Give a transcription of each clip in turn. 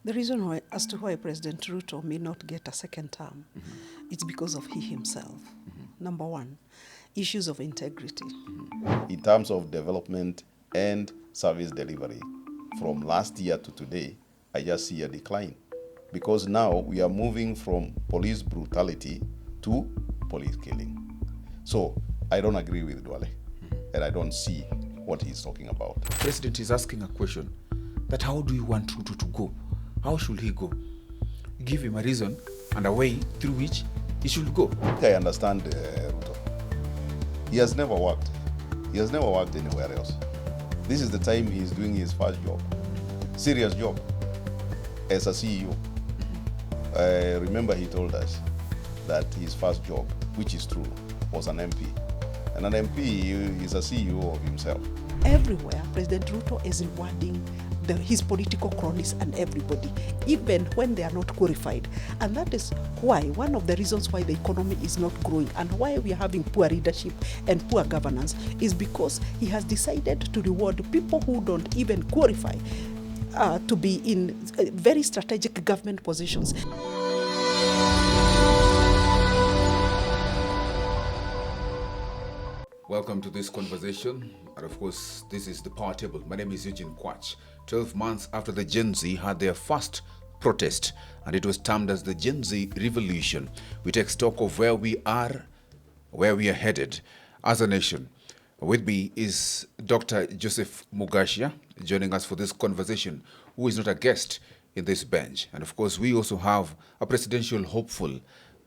The reason why, as to why President Ruto may not get a second term, it's because of he himself. Number one, issues of integrity. In terms of development and service delivery, from last year to today, I just see a decline. Because now we are moving from police brutality to police killing. So I don't agree with Duale, and I don't see what he's talking about. The president is asking a question that how do you want Ruto to go? How should he go? Give him a reason and a way through which he should go. I understand Ruto. He has never worked. He has never worked anywhere else. This is the time he's doing his first job, serious job, as a CEO. Remember he told us that his first job, which is true, was an MP. And an MP is a CEO of himself. Everywhere, President Ruto is rewarding his political cronies and everybody, even when they are not qualified. And that is why, one of the reasons why the economy is not growing and why we are having poor leadership and poor governance is because he has decided to reward people who don't even qualify to be in very strategic government positions. Welcome to this conversation, and of course, this is the Power Table. My name is Eugene Kwach. 12 months after the Gen Z had their first protest, and it was termed as the Gen Z Revolution, we take stock of where we are, where we are headed as a nation. With me is Dr. Joseph Mugashia, joining us for this conversation, who is not a guest in this bench. And of course, we also have a presidential hopeful.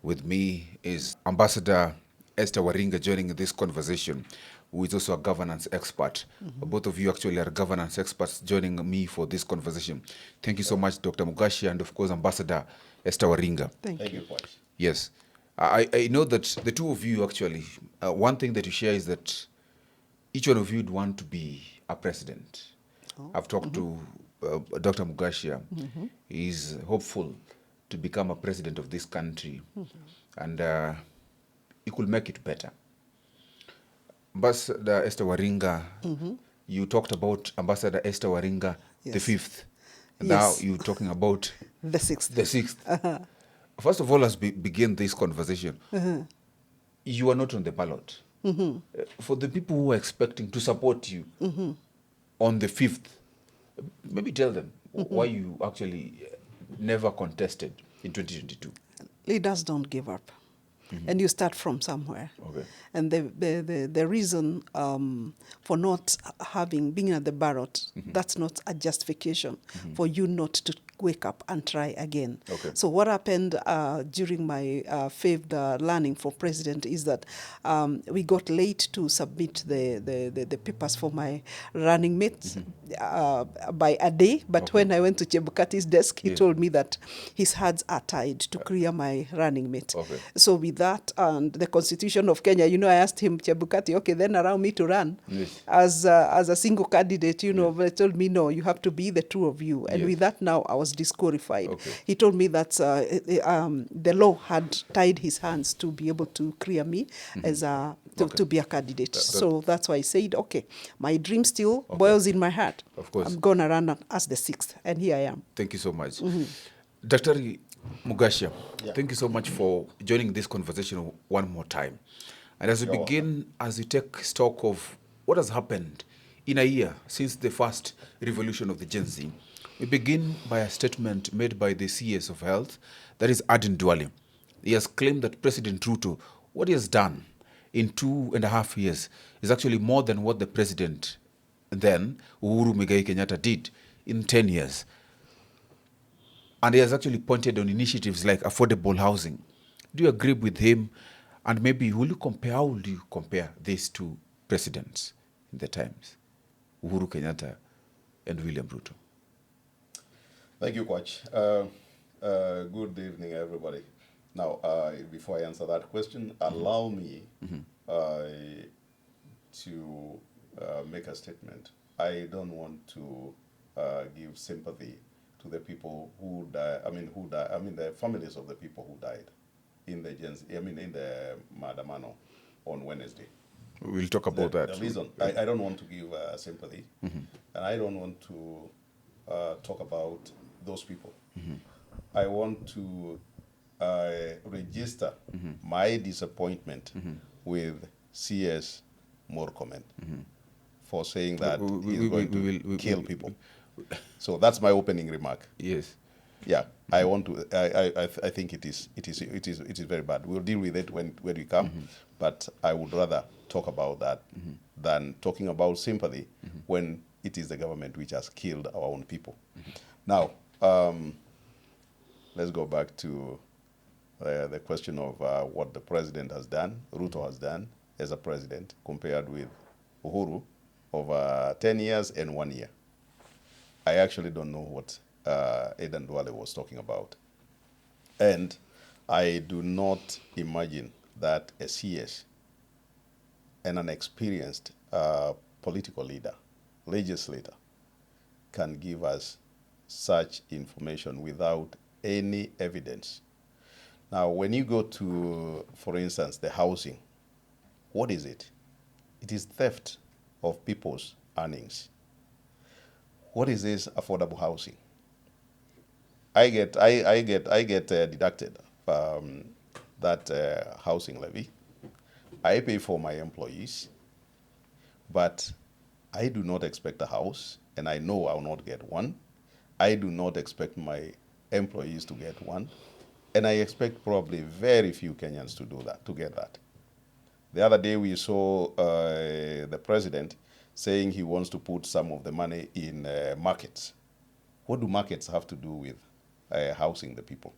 With me is Ambassador Esther Waringa joining in this conversation, who is also a governance expert. Both of you actually are governance experts joining me for this conversation. Thank you so much, Dr. Mugashi, and of course, Ambassador Esther Waringa. Thank you. Yes. I know that the two of you actually, one thing that you share is that each one of you would want to be a president. I've talked to Dr. Mugashia. He's hopeful to become a president of this country. And he could make it better. Ambassador Esther Waringa, you talked about Ambassador Esther Waringa, the fifth. And now you're talking about the sixth. The sixth. First of all, as we begin this conversation, you are not on the ballot. For the people who are expecting to support you on the fifth, maybe tell them why you actually never contested in 2022. Leaders don't give up. And you start from somewhere. Okay. And the reason for not being at the ballot, that's not a justification for you not to wake up and try again. Okay. So what happened during my failed learning for president is that we got late to submit the papers for my running mate by a day. But when I went to Chebukati's desk, he told me that his hands are tied to clear my running mate. Okay. So with that and the Constitution of Kenya, I asked him, Chebukati, okay, then allow me to run as a single candidate. But he told me, no, you have to be the two of you. And with that now, I was disqualified. Okay. He told me that the law had tied his hands to be able to clear me as to be a candidate. So that's why I said, okay, my dream still boils in my heart. Of course. I'm going to run as the sixth, and here I am. Thank you so much. Dr. Mugashia, thank you so much for joining this conversation one more time. And as we begin, as we take stock of what has happened in a year since the first revolution of the Gen Z, we begin by a statement made by the CS of Health, that is Aden Duale. He has claimed that President Ruto, what he has done in 2.5 years is actually more than what the president then, Uhuru Muigai Kenyatta, did in 10 years. And he has actually pointed on initiatives like affordable housing. Do you agree with him? And maybe how will you compare these two presidents in the times, Uhuru Kenyatta and William Ruto? Thank you, Coach. Good evening, everybody. Now, before I answer that question, allow me to make a statement. I don't want to give sympathy to the people who died. The families of the people who died in the in the Maandamano on Wednesday. We'll talk about that. The reason I don't want to give sympathy, and I don't want to talk about those people. I want to register my disappointment with CS Murkomen for saying that he's going to kill people. So that's my opening remark. Yes. Yeah, I want to. I think it is very bad. We'll deal with it when we come, but I would rather talk about that than talking about sympathy when it is the government which has killed our own people. Now, let's go back to the question of what the president has done, Ruto has done as a president, compared with Uhuru over 10 years and 1 year. I actually don't know what Aidan Duale was talking about. And I do not imagine that a CS and an experienced political leader, legislator, can give us such information without any evidence. Now, when you go to, for instance, the housing, what is it? It is theft of people's earnings. What is this affordable housing? I get deducted that housing levy. I pay for my employees, but I do not expect a house, and I know I will not get one. I do not expect my employees to get one, and I expect probably very few Kenyans to do that, to get that. The other day we saw the president saying he wants to put some of the money in markets. What do markets have to do with housing the people?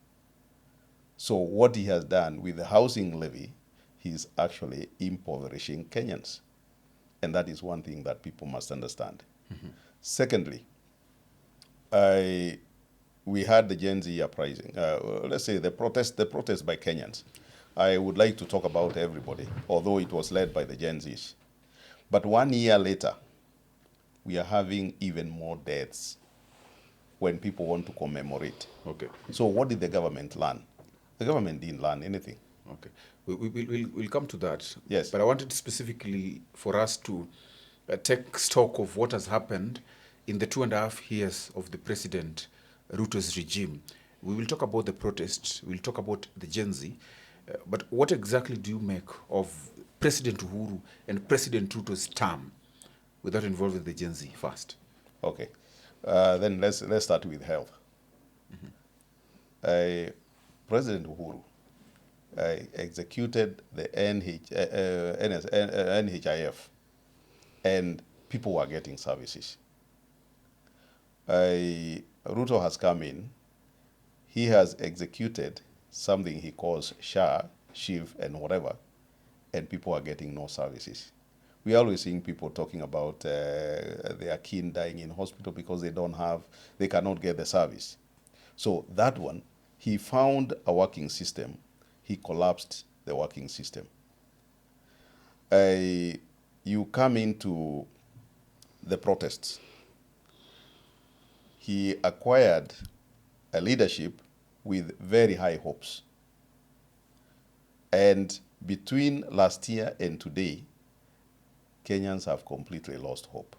So what he has done with the housing levy, he's actually impoverishing Kenyans. And that is one thing that people must understand. Secondly, we had the Gen Z uprising. Let's say the protest by Kenyans. I would like to talk about everybody, although it was led by the Gen Zs. But 1 year later, we are having even more deaths when people want to commemorate. Okay. So what did the government learn? The government didn't learn anything. Okay. We'll come to that. Yes. But I wanted specifically for us to take stock of what has happened in the 2.5 years of the President Ruto's regime. We will talk about the protests. We'll talk about the Gen Z. But what exactly do you make of President Uhuru and President Ruto's term without involving the Gen Z first? Okay. Then let's start with health. President Uhuru executed the NHIF, and people were getting services. Ruto has come in. He has executed something he calls SHA, SHIV, and whatever, and people are getting no services. We are always seeing people talking about their kin dying in hospital because they cannot get the service. So that one, he found a working system. He collapsed the working system. You come into the protests. He acquired a leadership with very high hopes. And between last year and today, Kenyans have completely lost hope.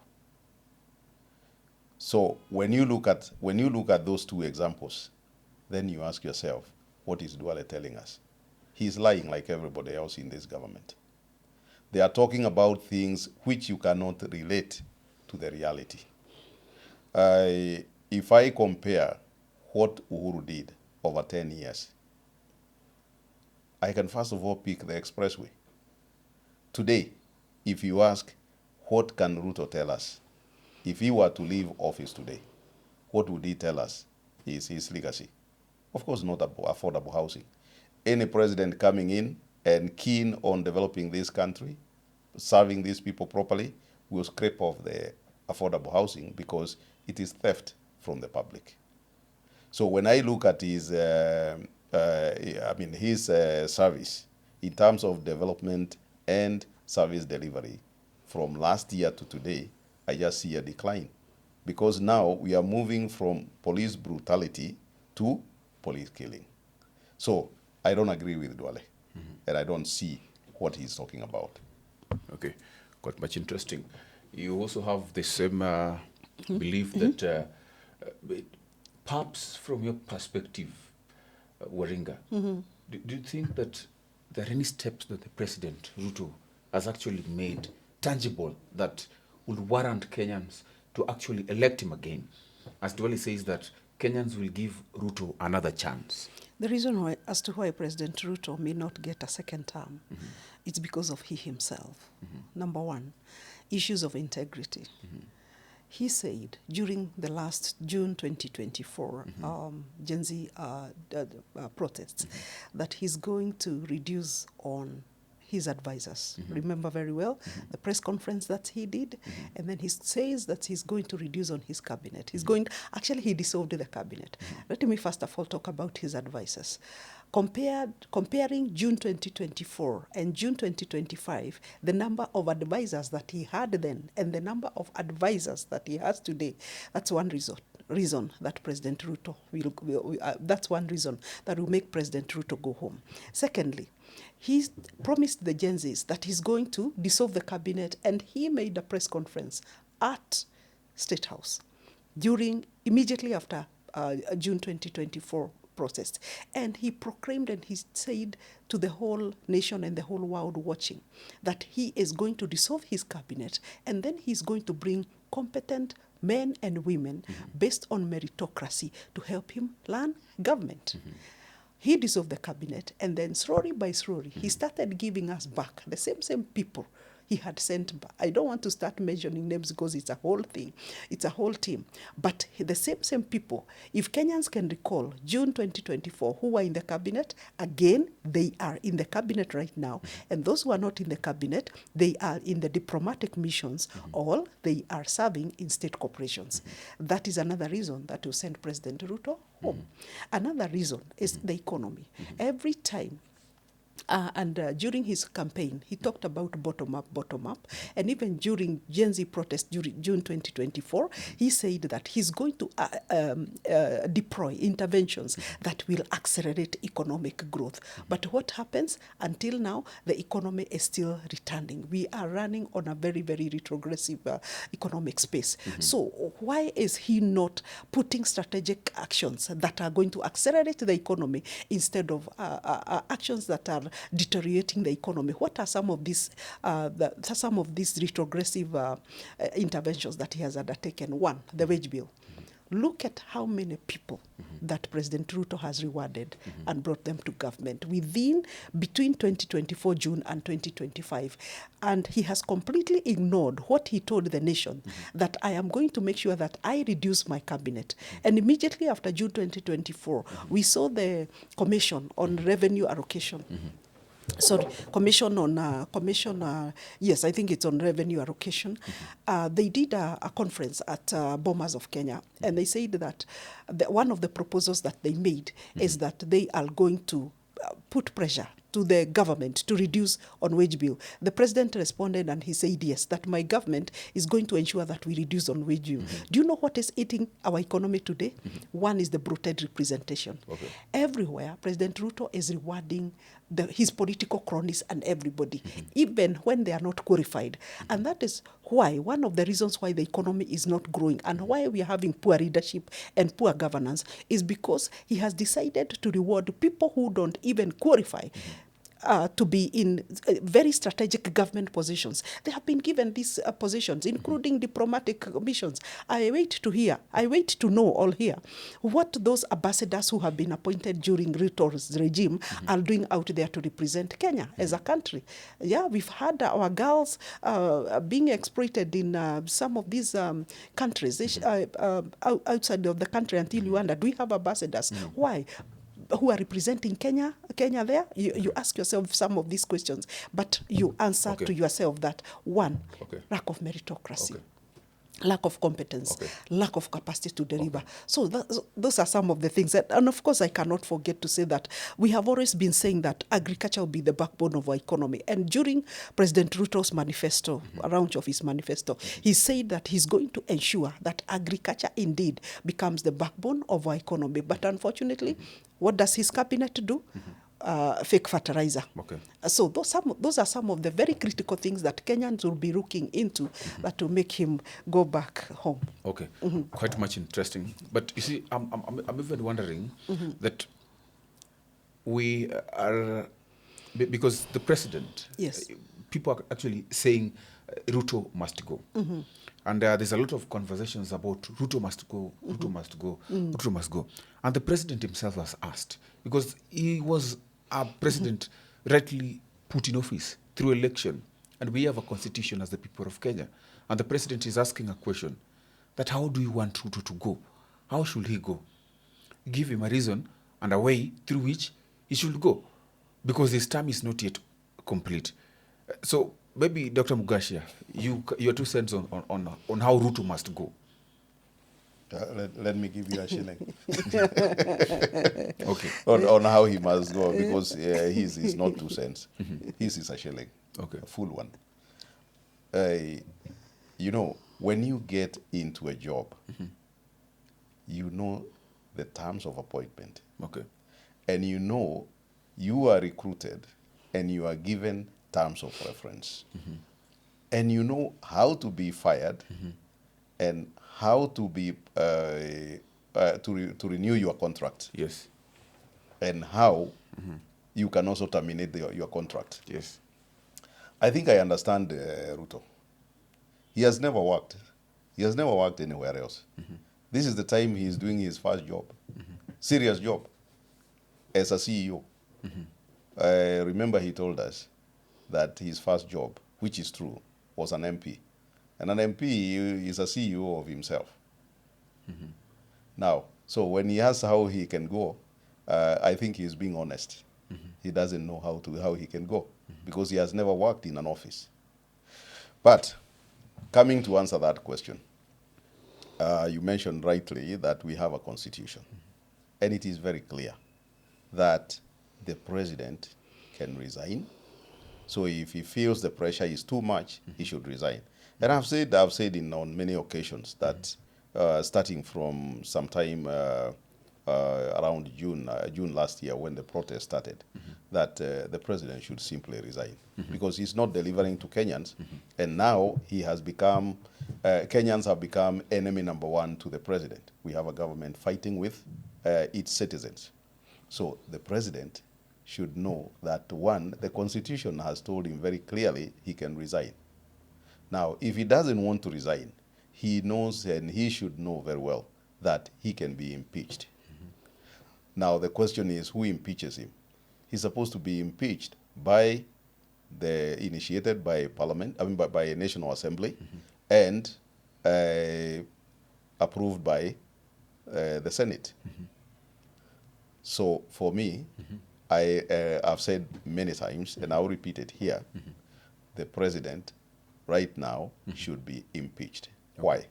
So when you look at those two examples, then you ask yourself, what is Duale telling us? He's lying like everybody else in this government. They are talking about things which you cannot relate to the reality. If I compare what Uhuru did over 10 years, I can first of all pick the expressway. Today, if you ask, what can Ruto tell us? If he were to leave office today, what would he tell us is his legacy? Of course, not affordable housing. Any president coming in and keen on developing this country, serving these people properly, will scrape off the affordable housing because it is theft from the public. So when I look at his service in terms of development and service delivery from last year to today, I just see a decline. Because now we are moving from police brutality to police killing. So I don't agree with Duale, and I don't see what he's talking about. Okay, quite much interesting. You also have the same belief that Perhaps from your perspective, Waringa, do you think that there are any steps that the President Ruto has actually made tangible that will warrant Kenyans to actually elect him again? As Dwali says that Kenyans will give Ruto another chance. The reason why, as to why President Ruto may not get a second term, it's because of he himself. Number one, issues of integrity. He said during the last June 2024 Gen Z protests that he's going to reduce on his advisors. Remember very well the press conference that he did, and then he says that he's going to reduce on his cabinet. Actually he dissolved the cabinet. Let me first of all talk about his advisors. Comparing June 2024 and June 2025, the number of advisors that he had then and the number of advisors that he has today, that's one reason that President Ruto that's one reason that will make President Ruto go home. Secondly, he promised the Gen Zs that he's going to dissolve the cabinet, and he made a press conference at State House immediately after June 2024 protest. And he proclaimed and he said to the whole nation and the whole world watching that he is going to dissolve his cabinet, and then he's going to bring competent men and women based on meritocracy to help him run government. He dissolved the cabinet, and then slowly by slowly, he started giving us back the same people he had sent back. I don't want to start mentioning names because it's a whole thing. It's a whole team. But the same people, if Kenyans can recall June 2024, who were in the cabinet, again, they are in the cabinet right now. And those who are not in the cabinet, they are in the diplomatic missions, or they are serving in state corporations. That is another reason that will send President Ruto home. Another reason is the economy. Every time during his campaign, he talked about bottom up. And even during Gen Z protest during June 2024, he said that he's going to deploy interventions that will accelerate economic growth. But what happens? Until now, the economy is still returning. We are running on a very, very retrogressive economic space. So why is he not putting strategic actions that are going to accelerate the economy instead of actions that are deteriorating the economy? What are some of these retrogressive interventions that he has undertaken? One, the wage bill. Look at how many people that President Ruto has rewarded and brought them to government between 2024 June and 2025. And he has completely ignored what he told the nation, that I am going to make sure that I reduce my cabinet. And immediately after June 2024, we saw the Commission on Revenue Allocation. Sorry, yes, I think it's on revenue allocation. They did a conference at Bomas of Kenya, and they said that one of the proposals that they made is that they are going to put pressure to the government to reduce on wage bill. The president responded and he said, yes, that my government is going to ensure that we reduce on wage bill. Do you know what is eating our economy today? One is the bloated representation. Okay. Everywhere, President Ruto is rewarding his political cronies and everybody, even when they are not qualified. And that is why, one of the reasons why the economy is not growing and why we are having poor leadership and poor governance is because he has decided to reward people who don't even qualify to be in very strategic government positions. They have been given these positions, including diplomatic missions. I wait to know all here what those ambassadors who have been appointed during Ruto's regime are doing out there to represent Kenya as a country. Yeah, we've had our girls being exploited in some of these countries outside of the country until you wonder, do we have ambassadors? Why? Who are representing Kenya there? You ask yourself some of these questions, but you answer to yourself that one, lack of meritocracy, lack of competence, lack of capacity to deliver. So those are some of the things. And of course, I cannot forget to say that we have always been saying that agriculture will be the backbone of our economy. And during President Ruto's manifesto, a launch of his manifesto, he said that he's going to ensure that agriculture indeed becomes the backbone of our economy. But unfortunately, what does his cabinet do? fake fertilizer. Okay. So those are some of the very critical things that Kenyans will be looking into that will make him go back home. Okay, quite much interesting. But you see, I'm even wondering that we are, because the president, Yes. people are actually saying Ruto must go. And there's a lot of conversations about Ruto must go, Ruto must go, Ruto must go. And the president himself was asked, because he was a president rightly put in office through election. And we have a constitution as the people of Kenya. And the president is asking a question that how do you want Ruto to go? How should he go? Give him a reason and a way through which he should go, because his term is not yet complete. So maybe Dr. Mugashia, your 2 cents on how Ruto must go. Let me give you a shilling. Okay. on how he must go, because his is not 2 cents. His is a shilling. Okay. A full one. You know, when you get into a job, you know the terms of appointment. Okay. And you know you are recruited and you are given terms of reference. And you know how to be fired and how to be to renew your contract. Yes. And how you can also terminate your contract. Yes. I think I understand Ruto. He has never worked. He has never worked anywhere else. This is the time he is doing his first job, serious job, as a CEO. I remember he told us that his first job, which is true, was an MP. And an MP is a CEO of himself. Now, so when he asks how he can go, I think he's being honest. He doesn't know how he can go because he has never worked in an office. But coming to answer that question, you mentioned rightly that we have a constitution. And it is very clear that the president can resign. So if he feels the pressure is too much, he should resign. And I've said on many occasions that starting from sometime around June last year when the protest started, that the president should simply resign because he's not delivering to Kenyans. And now he has become, Kenyans have become enemy number one to the president. We have a government fighting with its citizens. So the president should know that, one, the constitution has told him very clearly he can resign. Now, if he doesn't want to resign, he knows and he should know very well that he can be impeached. Now, the question is, who impeaches him? He's supposed to be impeached by initiated by Parliament, by a National Assembly, and approved by the Senate. So, for me, I've said many times, and I'll repeat it here, the president right now should be impeached. Why?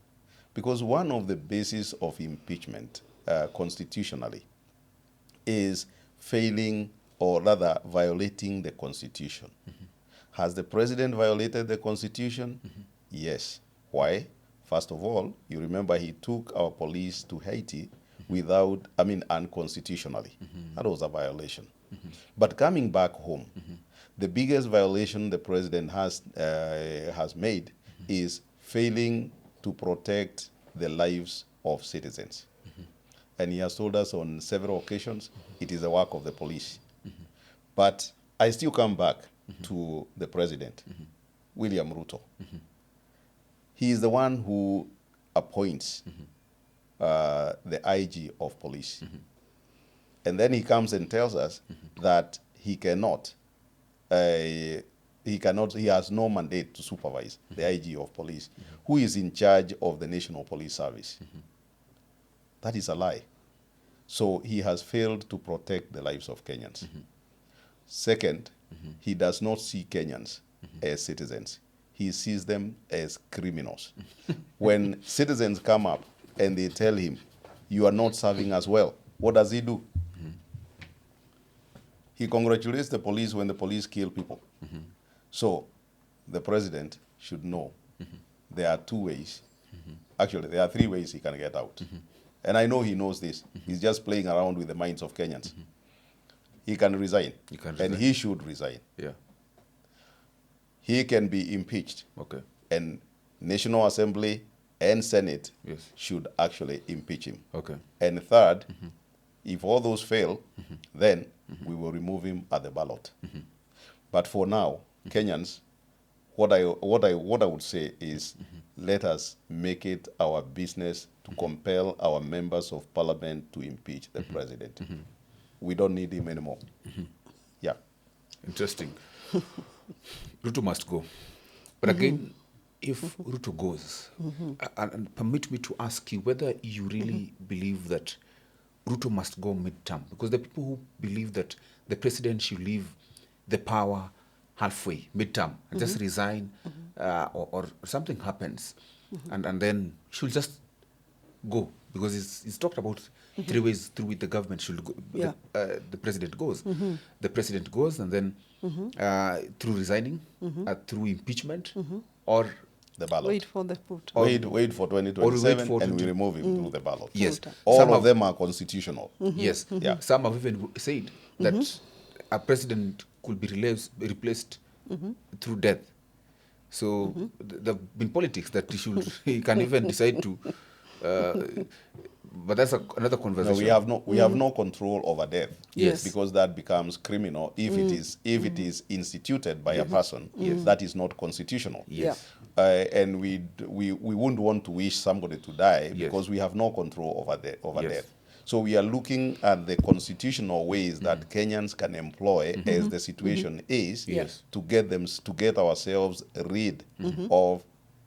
Because one of the bases of impeachment constitutionally is failing or rather violating the Constitution. Has the president violated the Constitution? Yes. Why? First of all, you remember he took our police to Haiti unconstitutionally. That was a violation. But coming back home, the biggest violation the president has made is failing to protect the lives of citizens. And he has told us on several occasions it is the work of the police. But I still come back to the president, William Ruto. He is the one who appoints the IG of police. And then he comes and tells us that he has no mandate to supervise the IG of police, who is in charge of the National Police Service. That is a lie. So he has failed to protect the lives of Kenyans. Second, he does not see Kenyans as citizens. He sees them as criminals. When citizens come up and they tell him, you are not serving us well, what does he do? He congratulates the police when the police kill people. So the president should know there are 2 ways. Actually, there are 3 ways he can get out. And I know he knows this. He's just playing around with the minds of Kenyans. he can resign. He can And resign. he should resign. Yeah. He can be impeached. Okay. And National Assembly and Senate Yes. should actually impeach him. Okay. And third, if all those fail, then we will remove him at the ballot. But for now, Kenyans, what I would say is, let us make it our business to compel our members of parliament to impeach the president. We don't need him anymore. Yeah. Interesting. Ruto must go. But again, if Ruto goes, and permit me to ask you whether you really believe that Ruto must go midterm, because the people who believe that the president should leave the power halfway, midterm, and just resign, or something happens, and then she'll just go, because it's talked about 3 ways through which the government should go. Yeah. The president goes. The president goes, and then through resigning, through impeachment, or The ballot. Wait for the vote. Wait for 2027 for and we remove him through the ballot. yes, All some of have- them are constitutional. Yes, Yeah. Some have even said that a president could be replaced through death. So there have been politics that he can even decide to. But that's another No, conversation. we have no control over death. Yes. Because that becomes criminal if it is instituted by a person. That is not constitutional. Yes. And we wouldn't want to wish somebody to die Yes. because we have no control over Yes. death. So we are looking at the constitutional ways that Kenyans can employ as the situation is Yes. to get ourselves rid of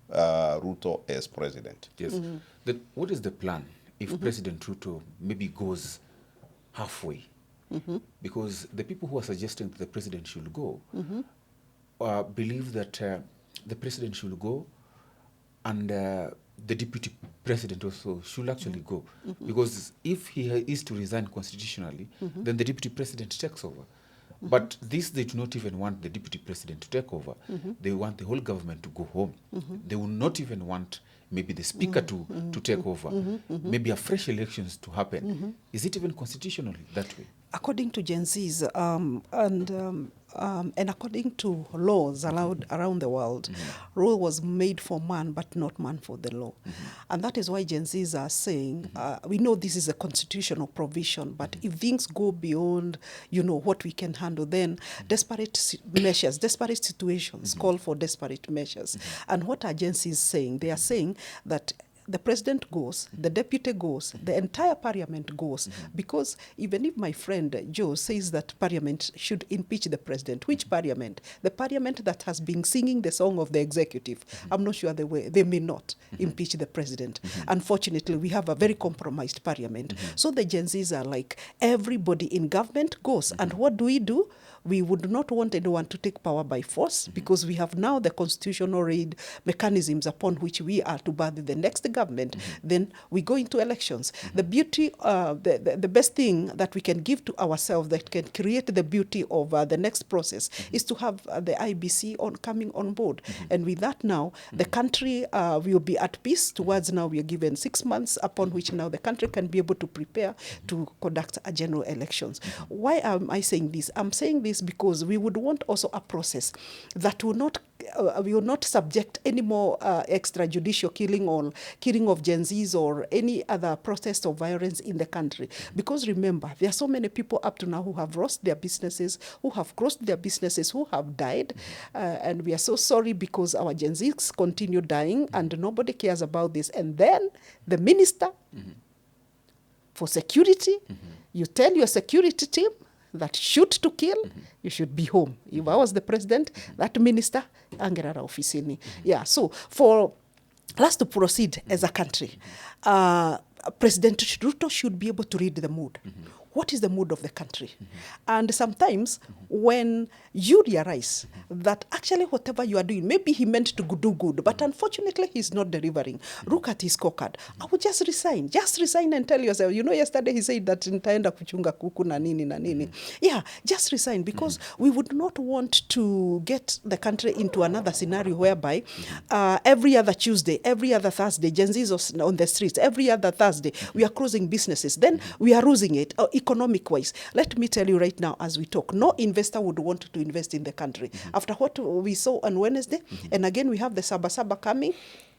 Ruto as president. Yes. What is the plan if President Ruto maybe goes halfway? Because the people who are suggesting that the president should go believe that the president should go and the deputy president also should actually go. Because if he is to resign constitutionally, then the deputy president takes over. But this, they do not even want the deputy president to take over. They want the whole government to go home. They will not even want maybe the speaker to take over, maybe a fresh elections to happen. Is it even constitutional that way? According to Gen Zs and according to laws allowed around the world, rule was made for man, but not man for the law. And that is why Gen Zs are saying, we know this is a constitutional provision, but if things go beyond, what we can handle, then desperate measures, desperate situations call for desperate measures. And what are Gen Zs saying? They are saying that the president goes, the deputy goes, the entire parliament goes, because even if my friend Joe says that parliament should impeach the president, which parliament? The parliament that has been singing the song of the executive. I'm not sure they may not impeach the president. Unfortunately, we have a very compromised parliament. So the Gen Zs are like, everybody in government goes. And what do? We would not want anyone to take power by force because we have now the constitutional mechanisms upon which we are to birth the next government. Then we go into elections. The beauty, the best thing that we can give to ourselves that can create the beauty of the next process is to have the IBC coming on board. And with that now, the country will be at peace towards now we are given 6 months upon which now the country can be able to prepare to conduct a general elections. Why am I saying this? I'm saying this because we would want also a process that will not subject any more extrajudicial killing of Gen Zs or any other process of violence in the country. Because remember, there are so many people up to now who have lost their businesses, who have crossed their businesses, who have died. And we are so sorry because our Gen Zs continue dying and nobody cares about this. And then the minister for security, you tell your security team that shoot to kill, you should be home. If I was the president, that minister, angerara ofisini. Yeah, so for us to proceed as a country, President Ruto should be able to read the mood. What is the mood of the country? And sometimes when you realize that actually whatever you are doing, maybe he meant to do good, but unfortunately he's not delivering. Look at his scorecard. I would just resign. Just resign and tell yourself, yesterday he said that nitaenda kuchunga kuku na nini. Yeah, just resign because we would not want to get the country into another scenario whereby every other Tuesday, every other Thursday, Gen Zs on the streets, every other Thursday, we are closing businesses. Then we are losing it. economic-wise, let me tell you right now as we talk, no investor would want to invest in the country. After what we saw on Wednesday, and again we have the Saba coming,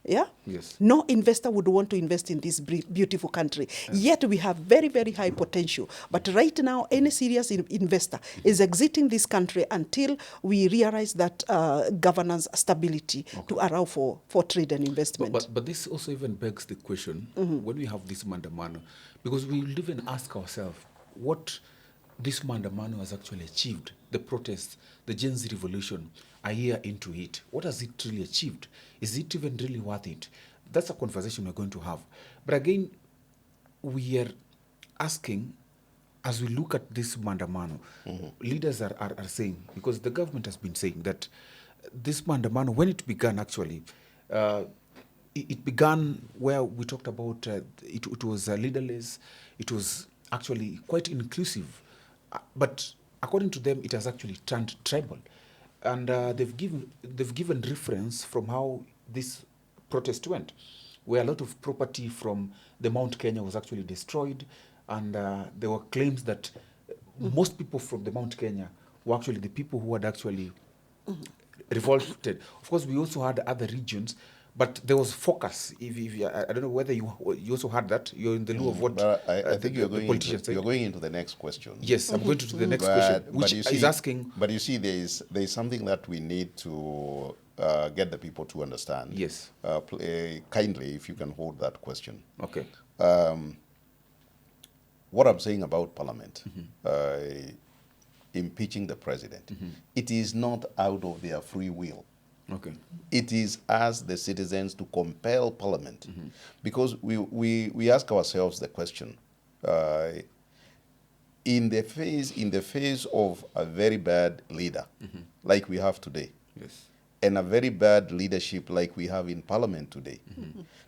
yeah? Yes. No investor would want to invest in this beautiful country. Yet we have very, very high potential. But right now, any serious investor is exiting this country until we realize that governance stability to allow for trade and investment. But this also even begs the question, when we have this Mandamano, because we will even ask ourselves what this Mandamano has actually achieved, the protests, the Gen Z revolution, a year into it. What has it really achieved? Is it even really worth it? That's a conversation we're going to have. But again, we are asking, as we look at this Mandamano, leaders are saying, because the government has been saying that this Mandamano, when it began actually, it began where we talked about it was leaderless, it was actually quite inclusive. But according to them, it has actually turned tribal. And they've given reference from how this protest went, where a lot of property from the Mount Kenya was actually destroyed, and there were claims that most people from the Mount Kenya were actually the people who had actually revolted. Of course, we also had other regions, but there was focus. I don't know whether you also had that. You're in the lieu of what But I think you're going into the next question. Yes, I'm going to the next question, which is asking. But you see, there is something that we need to get the people to understand. Yes. Kindly, if you can hold that question. Okay. What I'm saying about Parliament, impeaching the President, it is not out of their free will. Okay. It is as the citizens to compel Parliament, because we ask ourselves the question: in the face of a very bad leader, like we have today, Yes. and a very bad leadership like we have in Parliament today,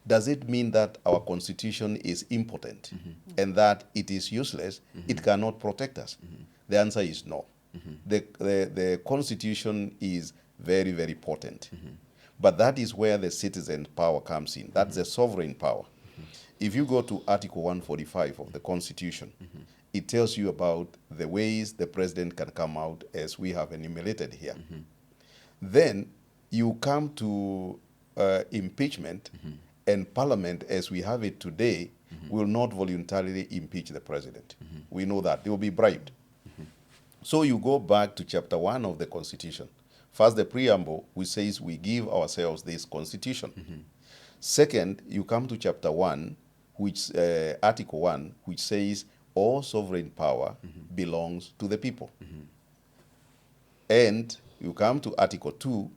does it mean that our Constitution is impotent and that it is useless? It cannot protect us. The answer is no. The Constitution is very, very potent. But that is where the citizen power comes in. That's the sovereign power. If you go to Article 145 of the Constitution, it tells you about the ways the president can come out, as we have enumerated here. Then you come to impeachment, and Parliament, as we have it today, will not voluntarily impeach the president. We know that. They will be bribed. So you go back to Chapter 1 of the Constitution. First, the preamble, which says we give ourselves this Constitution. Second, you come to Chapter 1, which Article 1, which says all sovereign power belongs to the people. And you come to Article 2,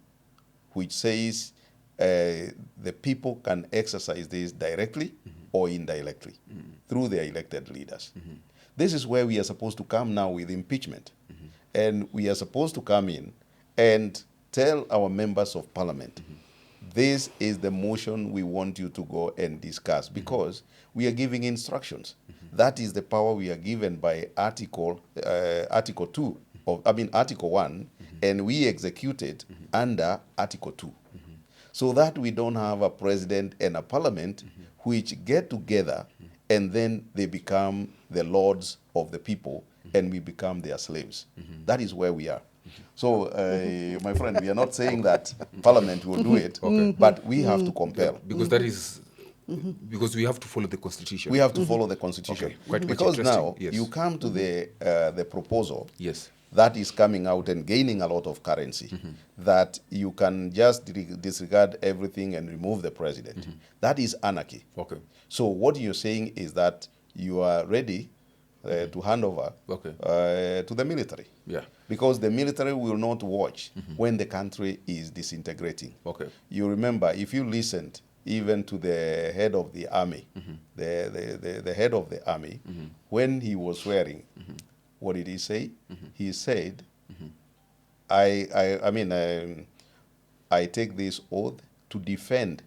which says the people can exercise this directly or indirectly through their elected leaders. This is where we are supposed to come now with impeachment. And we are supposed to come in and tell our members of Parliament, this is the motion we want you to go and discuss, because we are giving instructions. That is the power we are given by Article 2, Article 1, and we execute it under Article 2. So that we don't have a president and a Parliament which get together and then they become the lords of the people and we become their slaves. That is where we are. So, my friend, we are not saying that Parliament will do it, but we have to compel. Because that is, because we have to follow the Constitution. We have to follow the Constitution. Okay. Because now, you come to the proposal Yes. that is coming out and gaining a lot of currency, that you can just disregard everything and remove the president. That is anarchy. Okay. So what you're saying is that you are ready to hand over to the military. Yeah. Because the military will not watch when the country is disintegrating. Okay. You remember, if you listened even to the head of the army, the head of the army, when he was swearing, what did he say? He said, I take this oath to defend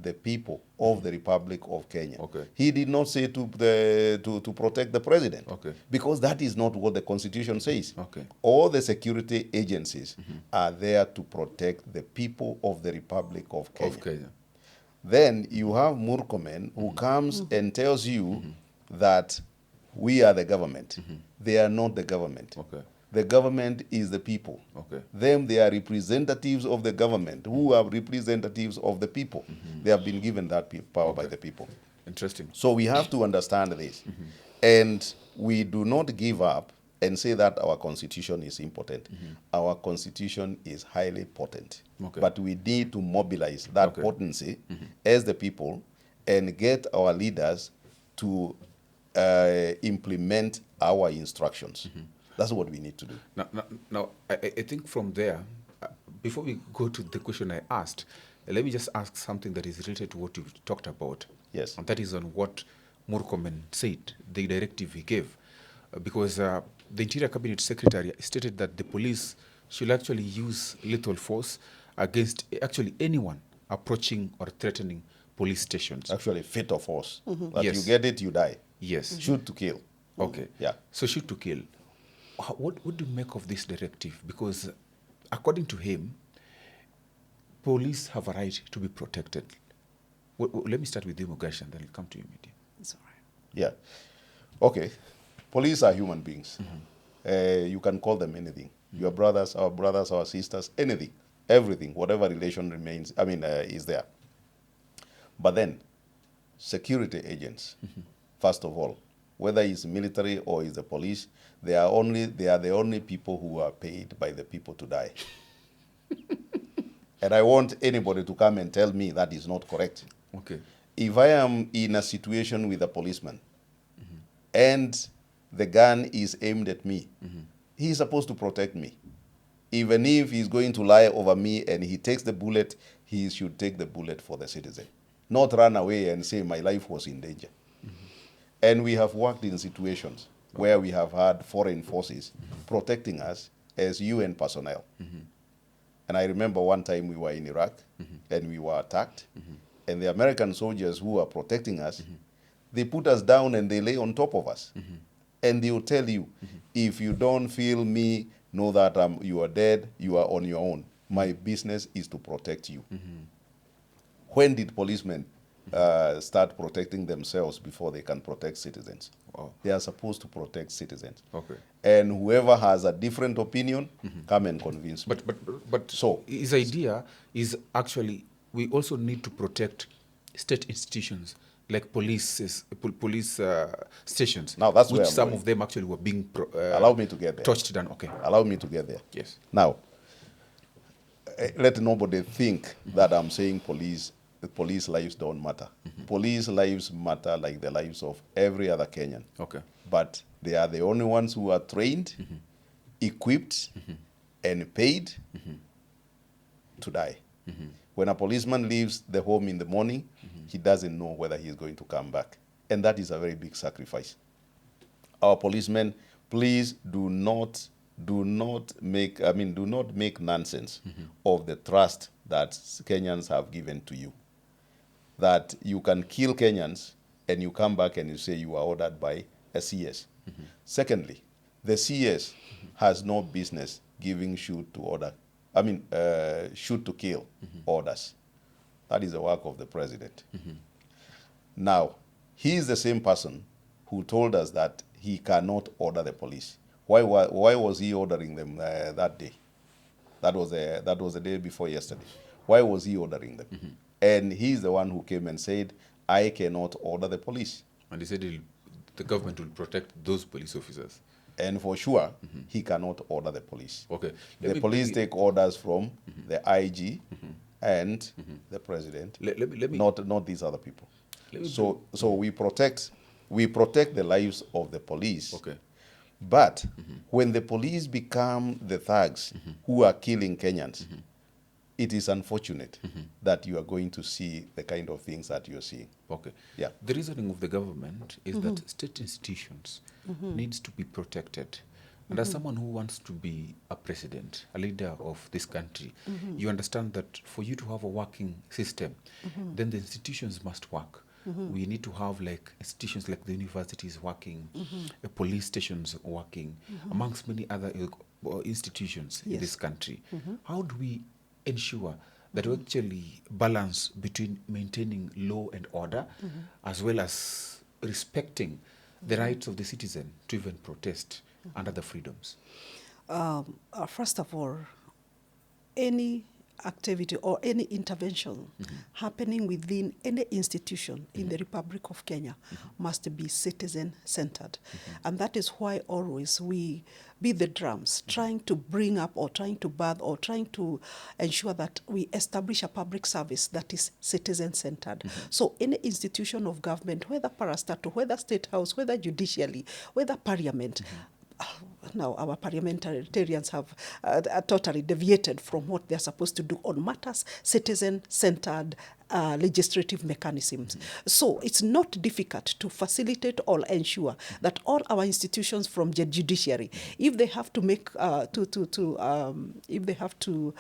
the people of the Republic of Kenya. Okay. He did not say to protect the president. Okay. Because that is not what the Constitution says. Okay. All the security agencies are there to protect the people of the Republic of Kenya. Then you have Murkomen who comes and tells you that we are the government. They are not the government. Okay. The government is the people. Okay. Them, they are representatives of the government, who are representatives of the people. They have been given that power by the people. Interesting. So we have to understand this. And we do not give up and say that our constitution is impotent. Our constitution is highly potent. Okay. But we need to mobilize that potency as the people and get our leaders to implement our instructions. That's what we need to do. Now I think from there, before we go to the question I asked, let me just ask something that is related to what you talked about. Yes. And that is on what Murkomen said, the directive he gave. Because the Interior Cabinet Secretary stated that the police should actually use lethal force against actually anyone approaching or threatening police stations. Actually, fit of force. That Yes. you get it, you die. Yes. Shoot to kill. Okay. Yeah. So shoot to kill. What do you make of this directive? Because according to him, police have a right to be protected. Let me start with you, Mugash, and then I'll come to you, Media. It's all right. Yeah. Okay. Police are human beings. You can call them anything. Your brothers, our sisters, anything, everything, whatever relation remains, is there. But then, security agents, first of all, whether it's military or it's the police, they are the only people who are paid by the people to die. And I want anybody to come and tell me that is not correct. Okay. If I am in a situation with a policeman and the gun is aimed at me, he is supposed to protect me. Even if he's going to lie over me and he takes the bullet, he should take the bullet for the citizen, not run away and say my life was in danger. And we have worked in situations where we have had foreign forces protecting us as UN personnel. And I remember one time we were in Iraq and we were attacked. And the American soldiers who were protecting us, they put us down and they lay on top of us. And they will tell you, if you don't feel me, know that you are dead, you are on your own. My business is to protect you. When did policemen start protecting themselves before they can protect citizens? Wow. They are supposed to protect citizens. Okay. And whoever has a different opinion, come and convince me. But So his idea is actually we also need to protect state institutions like police stations. Now, that's which where I'm some going. of them actually were being Allow me to get there. touched down. Okay. Allow me to get there. Yes. Now, let nobody think that I'm saying the police lives don't matter. Police lives matter like the lives of every other Kenyan. Okay. But they are the only ones who are trained, equipped, and paid to die. When a policeman leaves the home in the morning, he doesn't know whether he is going to come back. And that is a very big sacrifice. Our policemen, please do not make nonsense of the trust that Kenyans have given to you. That you can kill Kenyans and you come back and you say you are ordered by a CS. Secondly, the CS has no business giving shoot to kill orders. That is the work of the president. Now, he is the same person who told us that he cannot order the police. Why was he ordering them that day? That was the day before yesterday. Why was he ordering them? And he's the one who came and said, I cannot order the police. And he said the government will protect those police officers. And for sure, he cannot order the police. Okay. The police take orders from the IG and the president, not these other people. So we protect the lives of the police. Okay. But when the police become the thugs who are killing Kenyans, it is unfortunate that you are going to see the kind of things that you're seeing. Okay. Yeah. The reasoning of the government is that state institutions needs to be protected. And as someone who wants to be a president, a leader of this country, you understand that for you to have a working system, then the institutions must work. We need to have like institutions like the universities working, police stations working, amongst many other institutions in this country. How do we ensure that we actually balance between maintaining law and order as well as respecting the rights of the citizen to even protest and other freedoms? First of all, any activity or any intervention happening within any institution in the Republic of Kenya must be citizen-centered. And that is why always we beat the drums, trying to bring up or trying to birth or trying to ensure that we establish a public service that is citizen-centered. So any institution of government, whether parastatal, whether state house, whether judiciary, whether parliament, now our parliamentarians have totally deviated from what they're supposed to do on matters citizen-centered legislative mechanisms. So it's not difficult to facilitate or ensure that all our institutions from the judiciary, if they have to make if they have to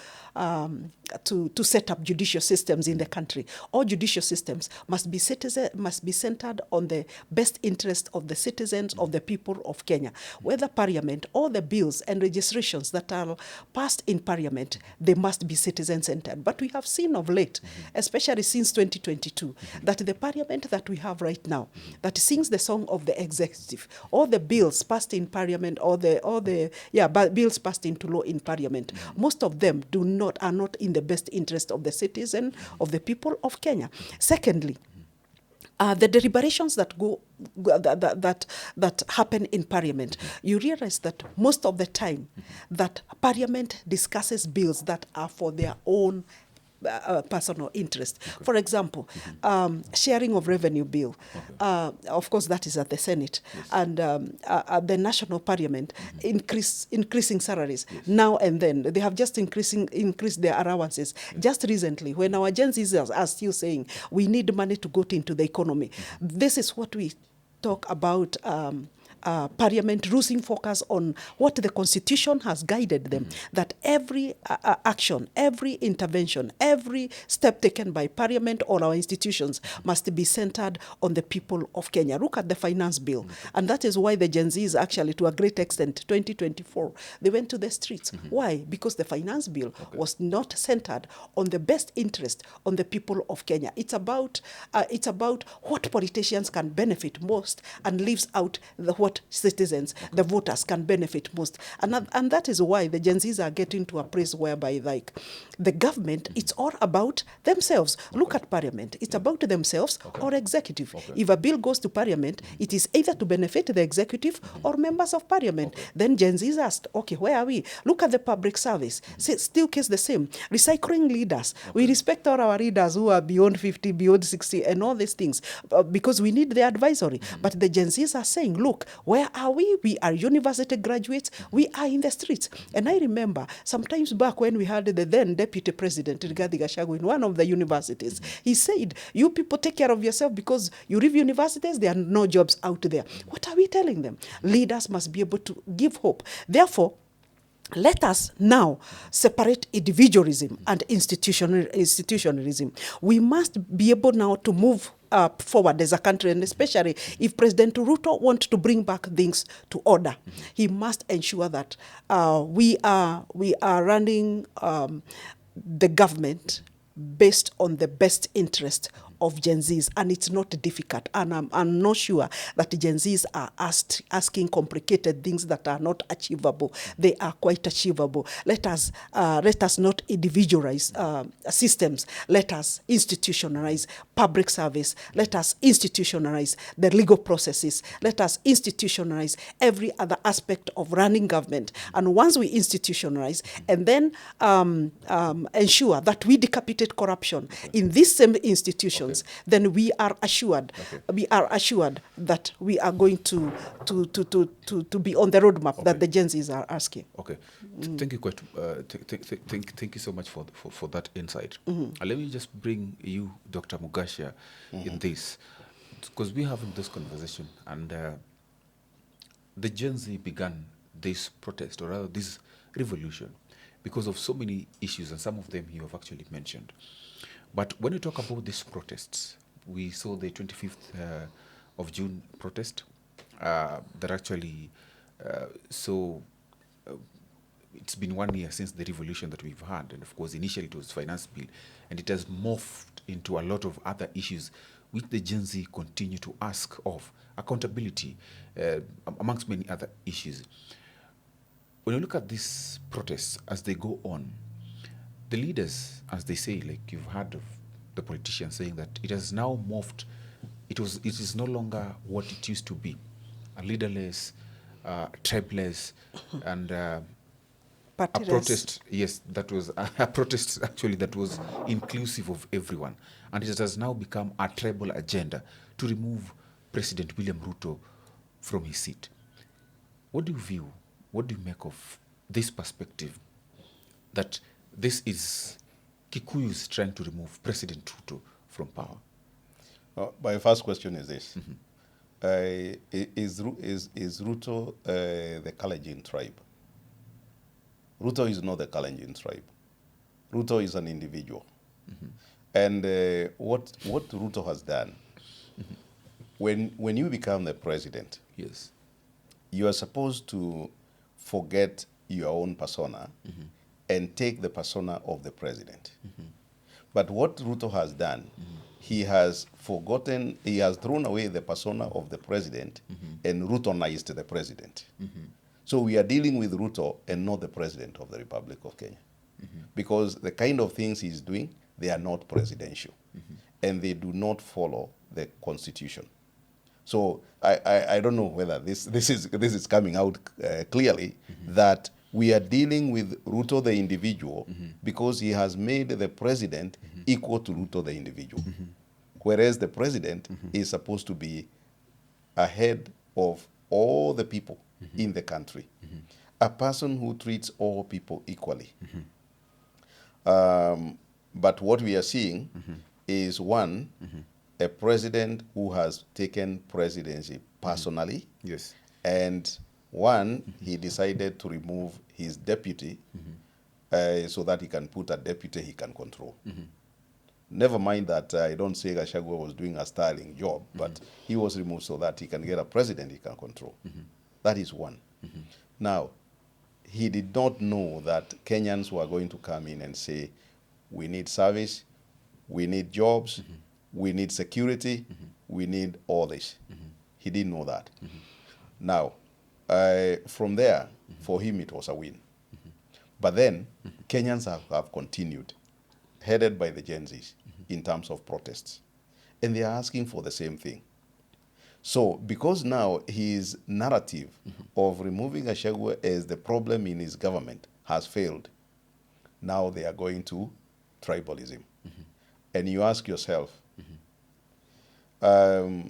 set up judicial systems in the country, all judicial systems must be centered on the best interest of the citizens of the people of Kenya. Whether parliament, all the bills and registrations that are passed in parliament, they must be citizen-centered. But we have seen of late, especially since 2022, that the parliament that we have right now, that sings the song of the executive, all the bills passed in parliament, bills passed into law in parliament, most of them are not in the best interest of the citizen, of the people of Kenya. Secondly, the deliberations that that happen in Parliament, you realize that most of the time that Parliament discusses bills that are for their own personal interest. For example, sharing of revenue bill. Of course, that is at the Senate. And at the National Parliament, increasing salaries. Now and then, they have just increased their allowances. Just recently, when our Gen Zs are still saying, we need money to go into the economy. This is what we talk about Parliament losing focus on what the Constitution has guided them, that every action, every intervention, every step taken by Parliament or our institutions must be centered on the people of Kenya. Look at the finance bill. And that is why the Gen Zs actually, to a great extent, 2024, they went to the streets. Why? Because the finance bill was not centered on the best interest on the people of Kenya. It's about what politicians can benefit most and leaves out what citizens, the voters, can benefit most. And that is why the Gen Zs are getting to a place whereby, like, the government, it's all about themselves. Look at Parliament. It's about themselves or executive. If a bill goes to Parliament, it is either to benefit the executive or members of Parliament. Then Gen Zs asked, okay, where are we? Look at the public service. Still case the same. Recycling leaders. We respect all our leaders who are beyond 50, beyond 60, and all these things, because we need the advisory. But the Gen Zs are saying, look, where are we? We are university graduates. We are in the streets. And I remember sometimes back when we had the then Deputy President, Rigathi Gachagua, in one of the universities, he said, you people take care of yourself because you leave universities, there are no jobs out there. What are we telling them? Leaders must be able to give hope. Therefore, let us now separate individualism and institutionalism. We must be able now to move forward as a country, and especially if President Ruto wants to bring back things to order, he must ensure that we are running the government based on the best interest of Gen Zs, and it's not difficult. And I'm not sure that Gen Zs are asking complicated things that are not achievable. They are quite achievable. Let us not individualize systems. Let us institutionalize public service. Let us institutionalize the legal processes. Let us institutionalize every other aspect of running government. And once we institutionalize and then ensure that we decapitate corruption in these same institutions, then we are assured that we are going to be on the roadmap that the Gen Zs are asking. Okay, thank you thank you so much for that insight. Let me just bring you, Dr. Mugasha, in this, because we're having this conversation, and the Gen Z began this protest, or rather this revolution, because of so many issues, and some of them you have actually mentioned. But when you talk about these protests, we saw the 25th of June protest that actually, it's been 1 year since the revolution that we've had. And of course, initially it was finance bill, and it has morphed into a lot of other issues which the Gen Z continue to ask of, accountability, amongst many other issues. When you look at these protests as they go on, the leaders, as they say, like you've heard of the politicians saying that it has now morphed, it is no longer what it used to be, a leaderless, tribeless, and a protest, yes, that was a protest actually that was inclusive of everyone. And it has now become a tribal agenda to remove President William Ruto from his seat. What do you view, what do you make of this perspective that this is Kikuyus trying to remove President Ruto from power? My first question is this. Is Ruto the Kalenjin tribe? Ruto is not the Kalenjin tribe. Ruto is an individual. And what Ruto has done, when you become the president, yes, you are supposed to forget your own persona and take the persona of the president. But what Ruto has done, he has forgotten, he has thrown away the persona of the president and Rutonized the president. So we are dealing with Ruto and not the president of the Republic of Kenya. Because the kind of things he's doing, they are not presidential. And they do not follow the constitution. So I don't know whether this is coming out clearly that we are dealing with Ruto the individual because he has made the president equal to Ruto the individual. Whereas the president is supposed to be ahead of all the people in the country. A person who treats all people equally. But what we are seeing is one, a president who has taken presidency personally. Yes. And one, he decided to remove his deputy so that he can put a deputy he can control. Never mind that I don't say Gachagua was doing a sterling job, but he was removed so that he can get a president he can control. That is one. Now, he did not know that Kenyans were going to come in and say, we need service, we need jobs, we need security, we need all this. He didn't know that. Now, from there, for him it was a win. But then, Kenyans have continued, headed by the Gen Zs, in terms of protests. And they are asking for the same thing. So, because now his narrative of removing Gachagua as the problem in his government has failed, now they are going to tribalism. And you ask yourself, the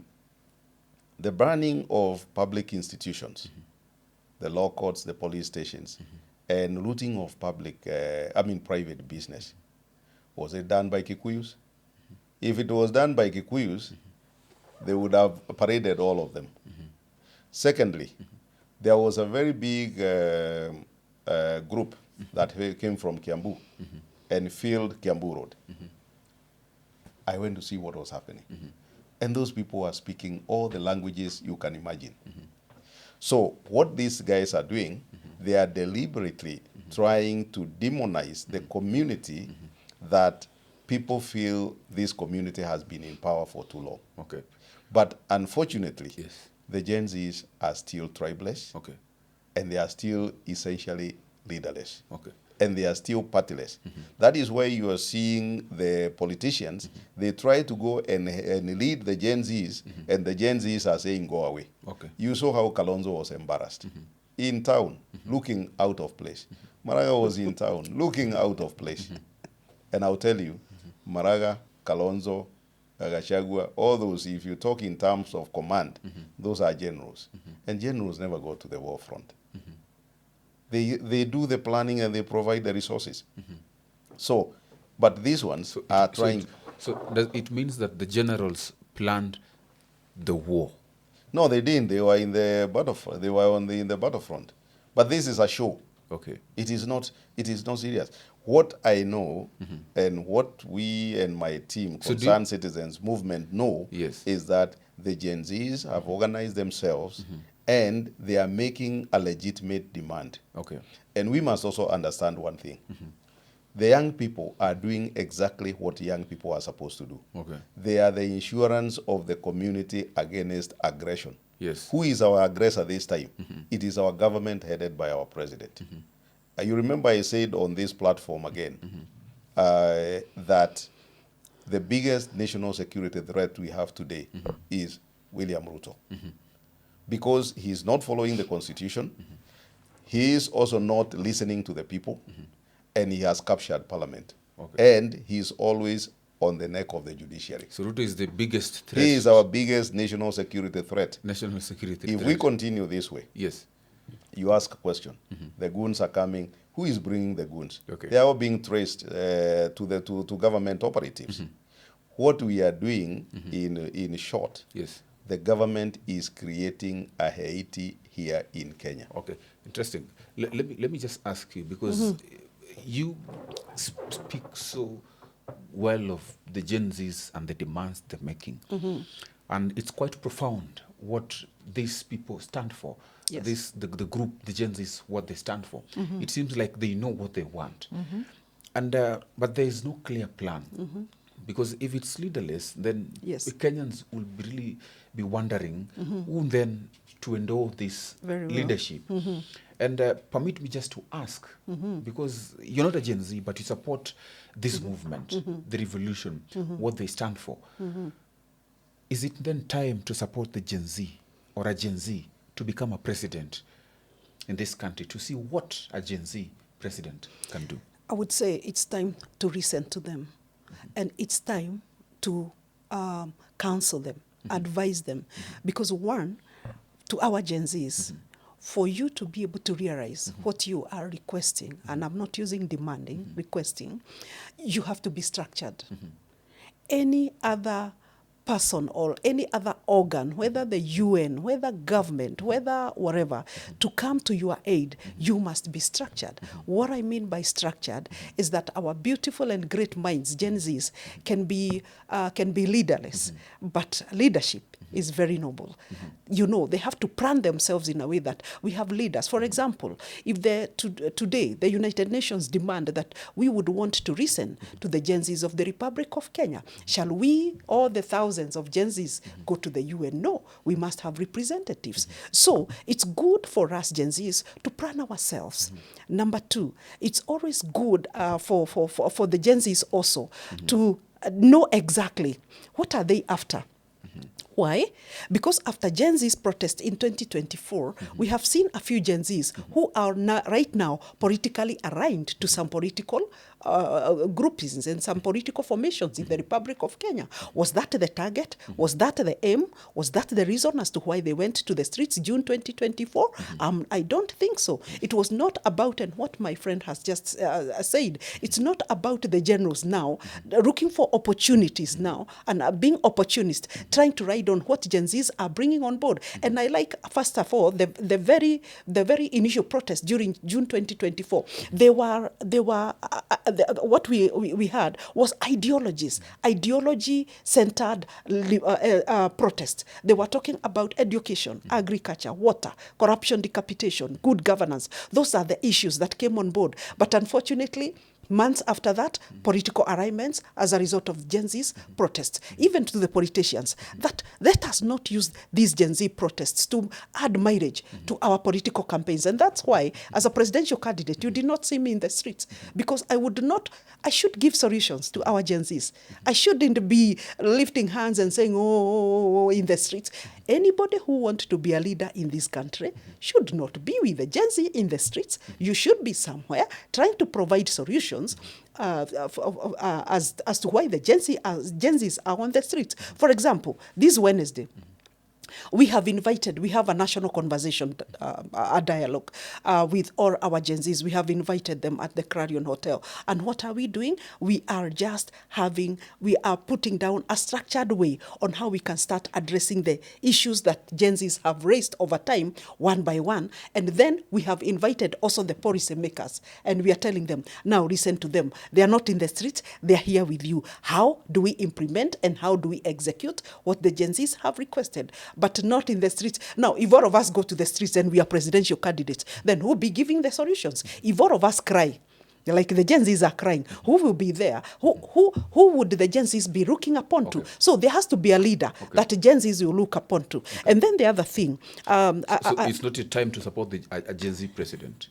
burning of public institutions, the law courts, the police stations, and looting of private business, was it done by Kikuyus? If it was done by Kikuyus, they would have paraded all of them. Secondly, there was a very big group that came from Kiambu and filled Kiambu Road. I went to see what was happening. And those people were speaking all the languages you can imagine. So what these guys are doing, they are deliberately trying to demonize the community that people feel this community has been in power for too long. Okay. But unfortunately, Yes. the Gen Zs are still tribeless. Okay. And they are still essentially leaderless. Okay. And they are still partyless. That is why you are seeing the politicians, they try to go and lead the Gen Zs, and the Gen Zs are saying, go away. Okay. You saw how Kalonzo was embarrassed. In town, looking out of place. Maraga was in town, looking out of place. And I'll tell you, Maraga, Kalonzo, Gachagua, all those, if you talk in terms of command, those are generals. And generals never go to the war front. They do the planning and they provide the resources. So, but these ones are trying... So it means that the generals planned the war? No, they didn't. They were in the battlefront. They were in the battlefront. But this is a show. Okay. It is not serious. What I know and what we and my team, Concerned Citizens Movement, know is that the Gen Zs have organized themselves and they are making a legitimate demand. Okay. And we must also understand one thing. The young people are doing exactly what young people are supposed to do. Okay. They are the insurance of the community against aggression. Yes. Who is our aggressor this time? It is our government headed by our president. You remember I said on this platform again that the biggest national security threat we have today is William Ruto. Because he is not following the constitution, he is also not listening to the people, and he has captured parliament. Okay. And he is always on the neck of the judiciary. So Ruto is the biggest threat. He is our biggest national security threat. National security If threat. we continue this way, Yes. you ask a question. The goons are coming. Who is bringing the goons? Okay. They are all being traced to government operatives. What we are doing, in short, Yes. the government is creating a Haiti here in Kenya. Okay, interesting. Let me just ask you, because you speak so well of the Gen Zs and the demands they're making. And it's quite profound what these people stand for. Yes. The group, the Gen Zs, what they stand for. It seems like they know what they want. And but there is no clear plan. Because if it's leaderless, then Yes. Kenyans will really be wondering who then to endure this Very well. leadership. And permit me just to ask, because you're not a Gen Z, but you support this movement, the revolution, what they stand for. Is it then time to support the Gen Z or a Gen Z to become a president in this country, to see what a Gen Z president can do? I would say it's time to listen to them. And it's time to counsel them, advise them. Because one, to our Gen Zs, for you to be able to realize what you are requesting, and I'm not using demanding, requesting, you have to be structured. Any other person or any other organ, whether the UN, whether government, whether whatever, to come to your aid, you must be structured. What I mean by structured is that our beautiful and great minds, Gen Zs, can be leaderless, but leadership is very noble. You know, they have to plan themselves in a way that we have leaders. For example, if today the United Nations demand that we would want to listen to the Gen Zs of the Republic of Kenya, shall we, all the thousands of Gen Zs, go to the UN? No, we must have representatives. So it's good for us Gen Zs to plan ourselves. Number two, it's always good for the Gen Zs also to know exactly what are they after. Why? Because after Gen Z's protest in 2024, we have seen a few Gen Zs who are right now politically aligned to some political groupings and some political formations in the Republic of Kenya. Was that the target? Was that the aim? Was that the reason as to why they went to the streets June 2024? I don't think so. It was not about, and what my friend has just said, it's not about the generals now looking for opportunities now and being opportunist, trying to ride on what Gen Zs are bringing on board. And I like, first of all, the very initial protest during June 2024. What we had was ideology-centered protest. They were talking about education, agriculture, water, corruption, decapitation, good governance. Those are the issues that came on board. But unfortunately, months after that, political alignments as a result of Gen Z's protests, even to the politicians, that let us not use these Gen Z protests to add mileage to our political campaigns. And that's why, as a presidential candidate, you did not see me in the streets, because I should give solutions to our Gen Zs. I shouldn't be lifting hands and saying, oh, in the streets. Anybody who wants to be a leader in this country should not be with the Gen Z in the streets. You should be somewhere trying to provide solutions as to why the Gen Zs are on the streets. For example, this Wednesday, we have a national conversation, a dialogue with all our Gen Zs. We have invited them at the Clarion Hotel. And what are we doing? We are putting down a structured way on how we can start addressing the issues that Gen Zs have raised over time, one by one. And then we have invited also the policy makers. And we are telling them, now listen to them. They are not in the streets. They are here with you. How do we implement and how do we execute what the Gen Zs have requested? But not in the streets. Now, if all of us go to the streets and we are presidential candidates, then who will be giving the solutions? If all of us cry, Like the Gen Zs are crying. Who will be there? Who would the Gen Zs be looking upon to? So there has to be a leader that the Gen Zs will look upon to. And then the other thing. So it's not a time to support a Gen Z president.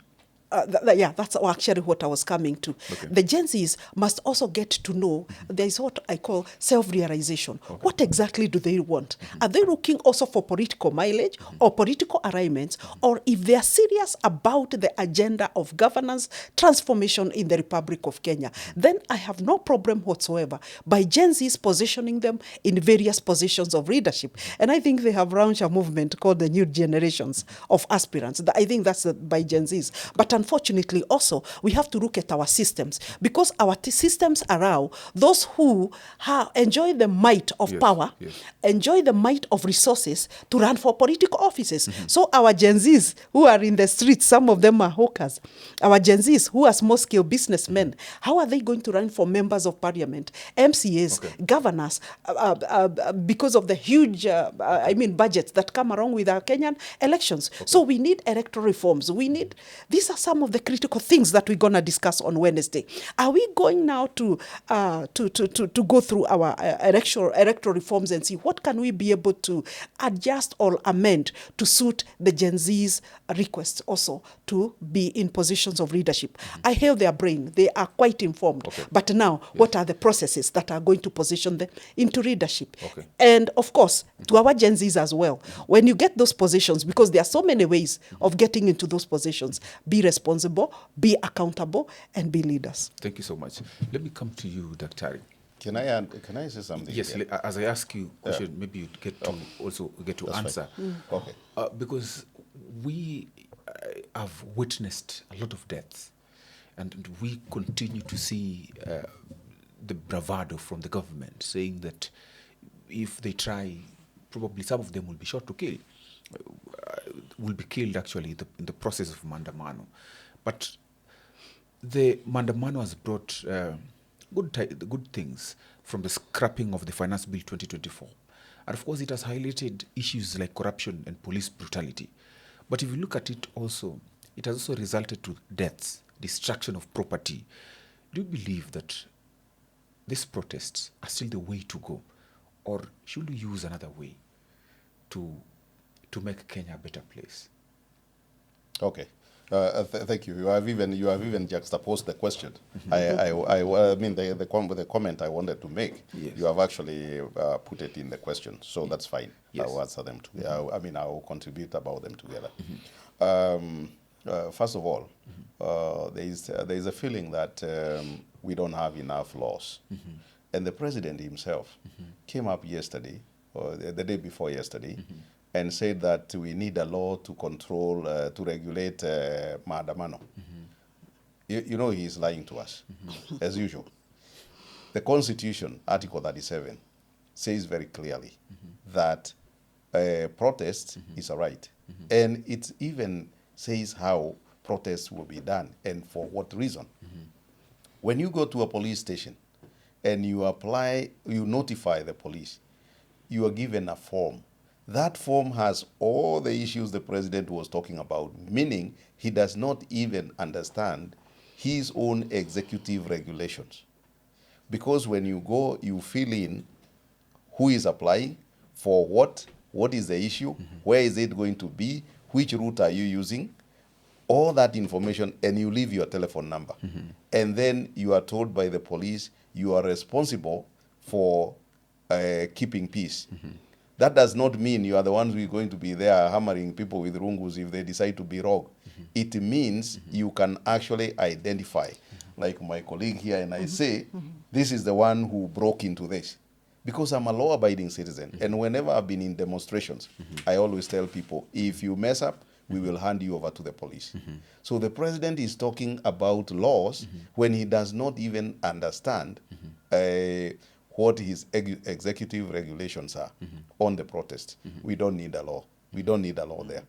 Yeah, that's actually what I was coming to. The Gen Zs must also get to know there is what I call self-realization. What exactly do they want? Are they looking also for political mileage or political alignments? Or if they are serious about the agenda of governance transformation in the Republic of Kenya, then I have no problem whatsoever by Gen Zs positioning them in various positions of leadership. And I think they have launched a movement called the New Generations of Aspirants. I think that's by Gen Zs. But unfortunately, also, we have to look at our systems because our systems allow those who enjoy the might of power, enjoy the might of resources to run for political offices. So our Gen Zs who are in the streets, some of them are hawkers. Our Gen Zs who are small-scale businessmen, how are they going to run for members of parliament, MCAs, governors, because of the huge, budgets that come along with our Kenyan elections? So we need electoral reforms. These are some of the critical things that we're going to discuss on Wednesday. Are we going now to go through our electoral reforms and see what can we be able to adjust or amend to suit the Gen Z's requests also to be in positions of leadership? I hail their brain. They are quite informed. But now, what are the processes that are going to position them into leadership? And of course, to our Gen Zs as well, when you get those positions, because there are so many ways of getting into those positions, be responsible, be accountable, and be leaders. Thank you so much. Let me come to you, Dr. Can I say something? Yes, as I ask you question, maybe you get to also get to That's answer. Because we have witnessed a lot of deaths, and we continue to see the bravado from the government saying that if they try, probably some of them will be shot to kill, will be killed actually in the process of Mandamano. But the Mandamano has brought good things from the scrapping of the Finance Bill 2024. And of course, it has highlighted issues like corruption and police brutality. But if you look at it also, it has also resulted to deaths, destruction of property. Do you believe that these protests are still the way to go? Or should we use another way to make Kenya a better place? Okay. Thank you. You have even juxtaposed the question. I mean the comment I wanted to make. You have actually put it in the question, so that's fine. I'll answer them together. I will contribute about them together. First of all, there is a feeling that we don't have enough laws, and the president himself came up yesterday or the day before yesterday. And said that we need a law to control, to regulate Maandamano. You know he is lying to us, as usual. The Constitution, Article 37, says very clearly that protest is a right. And it even says how protests will be done and for what reason. When you go to a police station and you notify the police, you are given a form. That form has all the issues the president was talking about, meaning he does not even understand his own executive regulations. Because when you go, you fill in who is applying, for what is the issue, where is it going to be, which route are you using, all that information, and you leave your telephone number. And then you are told by the police you are responsible for keeping peace. That does not mean you are the ones who are going to be there hammering people with rungus if they decide to be wrong. It means you can actually identify, like my colleague here, and I say, this is the one who broke into this. Because I'm a law-abiding citizen, and whenever I've been in demonstrations, I always tell people, if you mess up, we will hand you over to the police. So the president is talking about laws when he does not even understand what his executive regulations are on the protest. We don't need a law. We don't need a law there.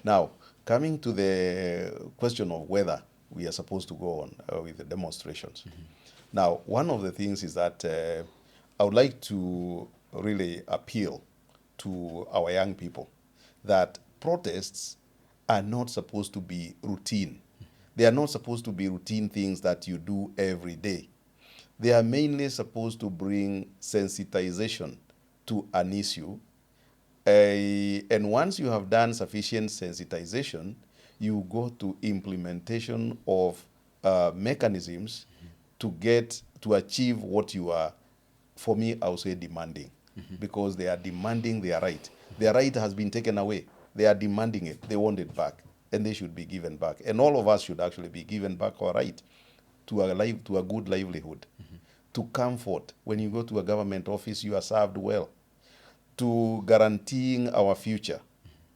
Now, coming to the question of whether we are supposed to go on with the demonstrations. Now, one of the things is that I would like to really appeal to our young people that protests are not supposed to be routine. They are not supposed to be routine things that you do every day. They are mainly supposed to bring sensitization to an issue. And once you have done sufficient sensitization, you go to implementation of mechanisms to achieve what you are, for me, I would say demanding. Because they are demanding their right. Their right has been taken away. They are demanding it. They want it back. And they should be given back. And all of us should actually be given back our right to a good livelihood, to comfort. When you go to a government office, you are served well, to guaranteeing our future.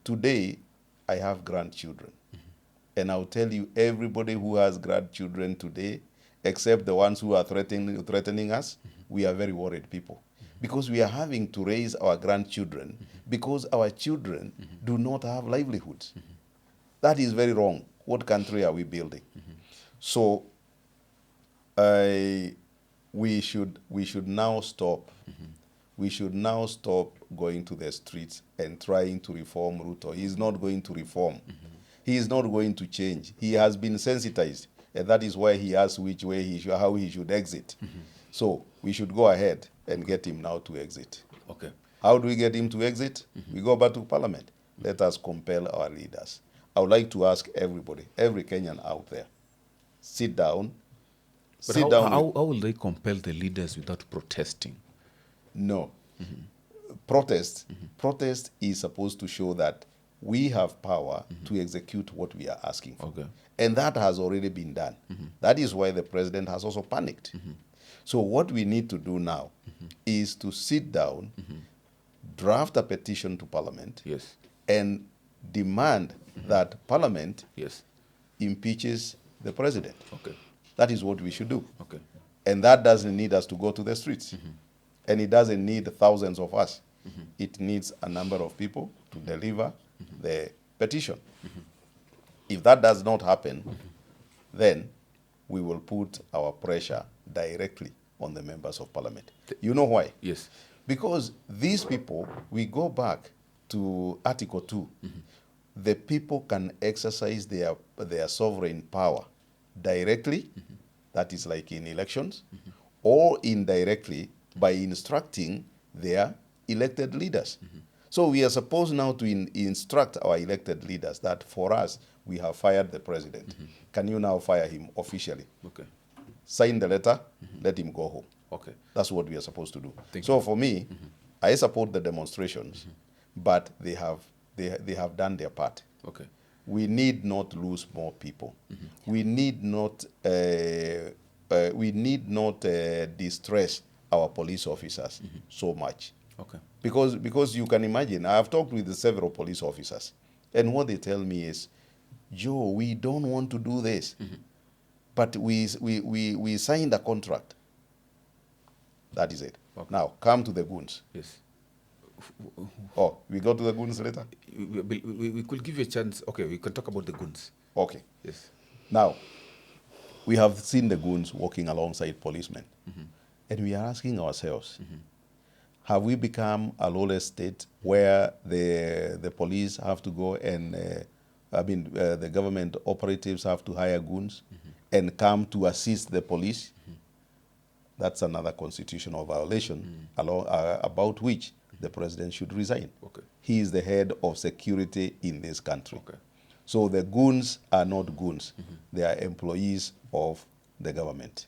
Today, I have grandchildren. And I'll tell you, everybody who has grandchildren today, except the ones who are threatening us, we are very worried people. Because we are having to raise our grandchildren because our children do not have livelihoods. That is very wrong. What country are we building? So we should now stop. We should now stop going to the streets and trying to reform Ruto. He is not going to reform. He is not going to change. He has been sensitized, and that is why he asks which way how he should exit. So we should go ahead and get him now to exit. Okay. How do we get him to exit? We go back to Parliament. Let us compel our leaders. I would like to ask everybody, every Kenyan out there, sit down. But how will they compel the leaders without protesting? No. Protest is supposed to show that we have power to execute what we are asking for. Okay. And that has already been done. That is why the president has also panicked. So what we need to do now is to sit down, draft a petition to Parliament, Yes. and demand that Parliament Yes. impeaches the president. Okay. That is what we should do. Okay. And that doesn't need us to go to the streets. And it doesn't need thousands of us. It needs a number of people to deliver the petition. If that does not happen, then we will put our pressure directly on the members of Parliament. You know why? Yes. Because these people, we go back to Article 2. The people can exercise their sovereign power directly, that is like in elections, or indirectly by instructing their elected leaders. So we are supposed now to instruct our elected leaders that for us, we have fired the president. Can you now fire him officially? Okay. Sign the letter, let him go home. Okay. That's what we are supposed to do. Thank So for me, I support the demonstrations, but they have done their part. Okay. We need not lose more people. We need not distress our police officers so much. Okay. Because you can imagine, I have talked with several police officers, and what they tell me is, Joe, we don't want to do this, but we signed a contract. That is it. Okay. Now, come to the goons. Yes. Oh, we go to the goons later? We could give you a chance. Okay, we can talk about the goons. Okay. Yes. Now, we have seen the goons walking alongside policemen. And we are asking ourselves, have we become a lawless state where the police have to go and, the government operatives have to hire goons and come to assist the police? That's another constitutional violation about which the president should resign. Okay. He is the head of security in this country. Okay. So the goons are not goons. They are employees of the government.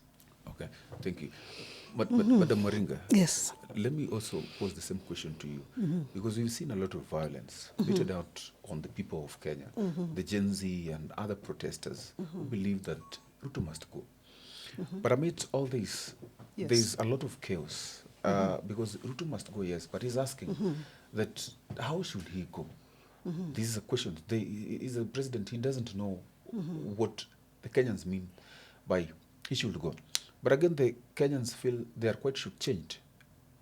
Okay. Thank you. But Madam Moringa, Yes. let me also pose the same question to you, because we've seen a lot of violence meted out on the people of Kenya, the Gen Z and other protesters who believe that Ruto must go. But amidst all this, Yes. there's a lot of chaos, because Ruto must go, yes, but he's asking that how should he go? This is a question. He's a president. He doesn't know what the Kenyans mean by he should go. But again, the Kenyans feel they are quite shortchanged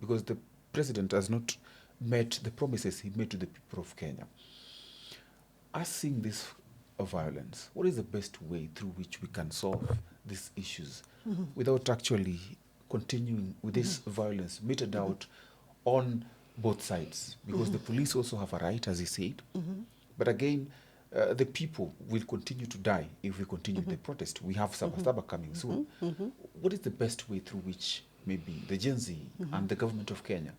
because the president has not met the promises he made to the people of Kenya. Us seeing this violence, what is the best way through which we can solve these issues without actually continuing with this violence meted out on both sides? Because the police also have a right, as he said. But again, the people will continue to die if we continue the protest. We have Sabasaba coming soon. What is the best way through which maybe the Gen Z and the government of Kenya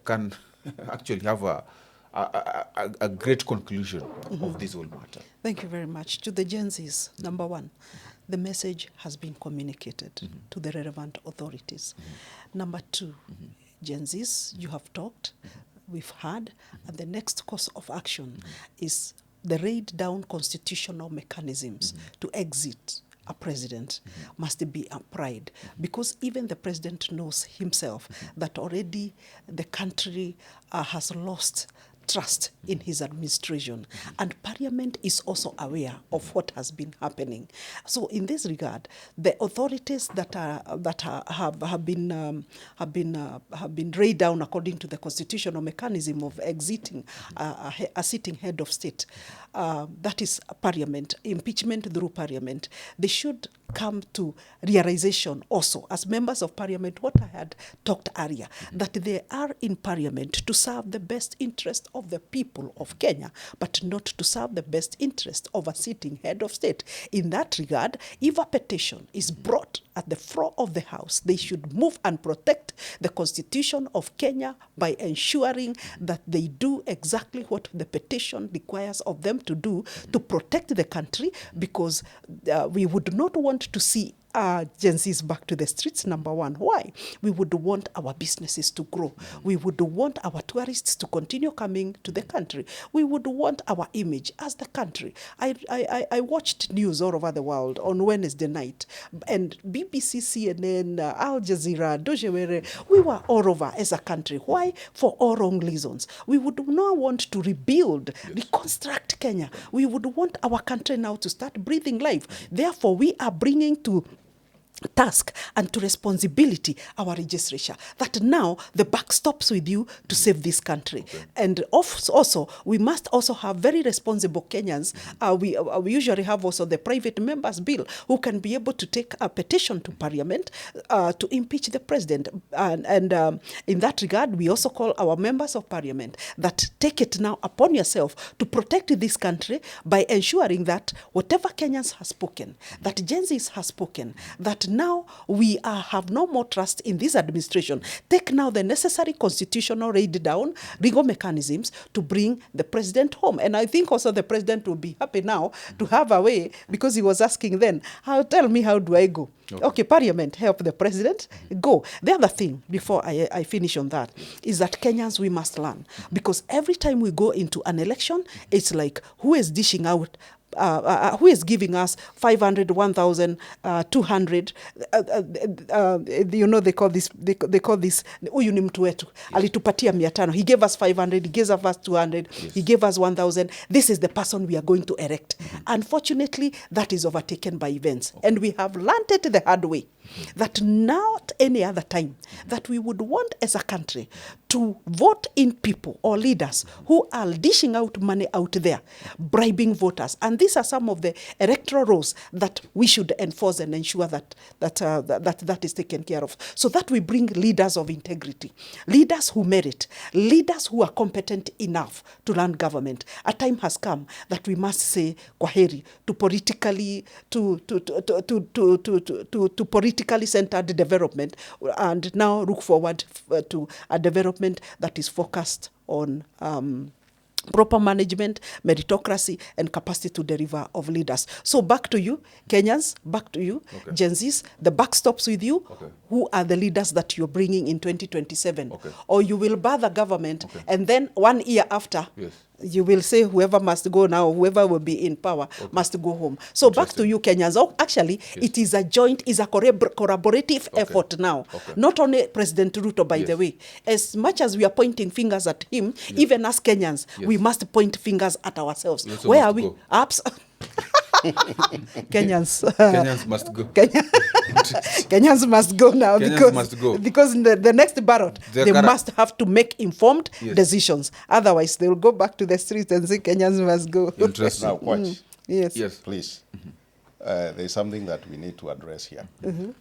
can actually have a great conclusion of this whole matter? Thank you very much. To the Gen Zs, number one, the message has been communicated to the relevant authorities. Number two, Gen Zs, you have talked, we've heard, and the next course of action is the laid down constitutional mechanisms to exit a president must be applied, because even the president knows himself that already the country has lost trust in his administration, and Parliament is also aware of what has been happening. So, in this regard, the authorities that have been laid down according to the constitutional mechanism of exiting a sitting head of state, that is Parliament, impeachment through Parliament, they should come to realization also as members of Parliament what I had talked earlier, that they are in Parliament to serve the best interest of the people of Kenya, but not to serve the best interest of a sitting head of state. In that regard, if a petition is brought at the floor of the House, they should move and protect the Constitution of Kenya by ensuring that they do exactly what the petition requires of them to do to protect the country, because we would not want to see Gen Zs back to the streets, number one. Why? We would want our businesses to grow. We would want our tourists to continue coming to the country. We would want our image as the country. I watched news all over the world on Wednesday night, and BBC, CNN, Al Jazeera, Deutsche Welle, we were all over as a country. Why? For all wrong reasons. We would now want to rebuild, reconstruct Kenya. We would want our country now to start breathing life. Therefore, we are bringing to task and to responsibility our legislature, that now the buck stops with you to save this country. And also, we must also have very responsible Kenyans. We usually have also the private members bill who can be able to take a petition to Parliament to impeach the president. And in that regard, we also call our members of Parliament that take it now upon yourself to protect this country by ensuring that whatever Kenyans have spoken, that Gen Zs has spoken, that now we have no more trust in this administration. Take now the necessary constitutional laid down legal mechanisms to bring the president home. And I think also the president will be happy now to have a way, because he was asking then, tell me, how do I go? Okay, Parliament, help the president, go. The other thing, before I finish on that, is that Kenyans, we must learn. Because every time we go into an election, it's like, who is dishing out, who is giving us 500, 1,200, they call this, huyu ni mtu wetu, alitupatia 500, he gave us 500, he gave us 200, he gave us 1,000, this is the person we are going to elect. Unfortunately, that is overtaken by events. And we have learned it the hard way, that not any other time that we would want as a country to vote in people or leaders who are dishing out money out there, bribing voters. And these are some of the electoral rules that we should enforce and ensure that is taken care of, so that we bring leaders of integrity, leaders who merit, leaders who are competent enough to run government. A time has come that we must say kwaheri to politically politically centered development, and now look forward to a development that is focused on proper management, meritocracy, and capacity to deliver of leaders. So back to you, Kenyans, back to you, Gen Zs, the buck stops with you. Who are the leaders that you're bringing in 2027? Or you will bar the government, and then 1 year after, you will say whoever must go now, whoever will be in power must go home. So back to you, Kenyans. Actually, it is a joint, is a collaborative effort now. Not only President Ruto, by the way. As much as we are pointing fingers at him, even as Kenyans, we must point fingers at ourselves. Where are we? Kenyans must go. Kenyans must go now, because in the next ballot, they must have to make informed decisions. Otherwise, they will go back to the streets and say Kenyans must go. Interesting. Now, watch. Yes, please. There's something that we need to address here.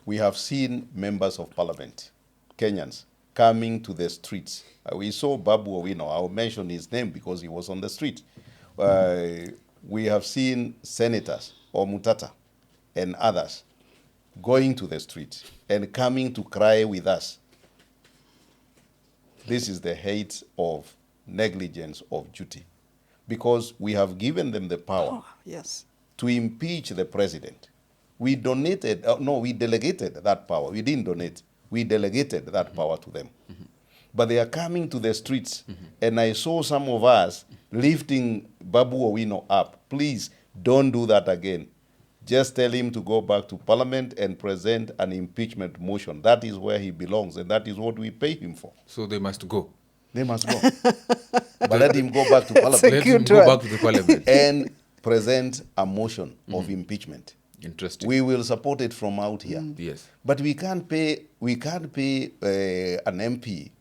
We have seen members of parliament, Kenyans, coming to the streets. We saw Babu Owino. I'll mention his name because he was on the street. we have seen senators or Mutata and others going to the street and coming to cry with us. This is the height of negligence of duty, because we have given them the power Yes. to impeach the president. We delegated that power. We didn't donate. We delegated that power to them. But they are coming to the streets, and I saw some of us lifting Babu Owino up. Please don't do that again. Just tell him to go back to Parliament and present an impeachment motion. That is where he belongs, and that is what we pay him for. So they must go. They must go. But let him go back to Parliament. Let him go back to the Parliament. And present a motion of impeachment. Interesting. We will support it from out here. Yes. But we can't pay an MP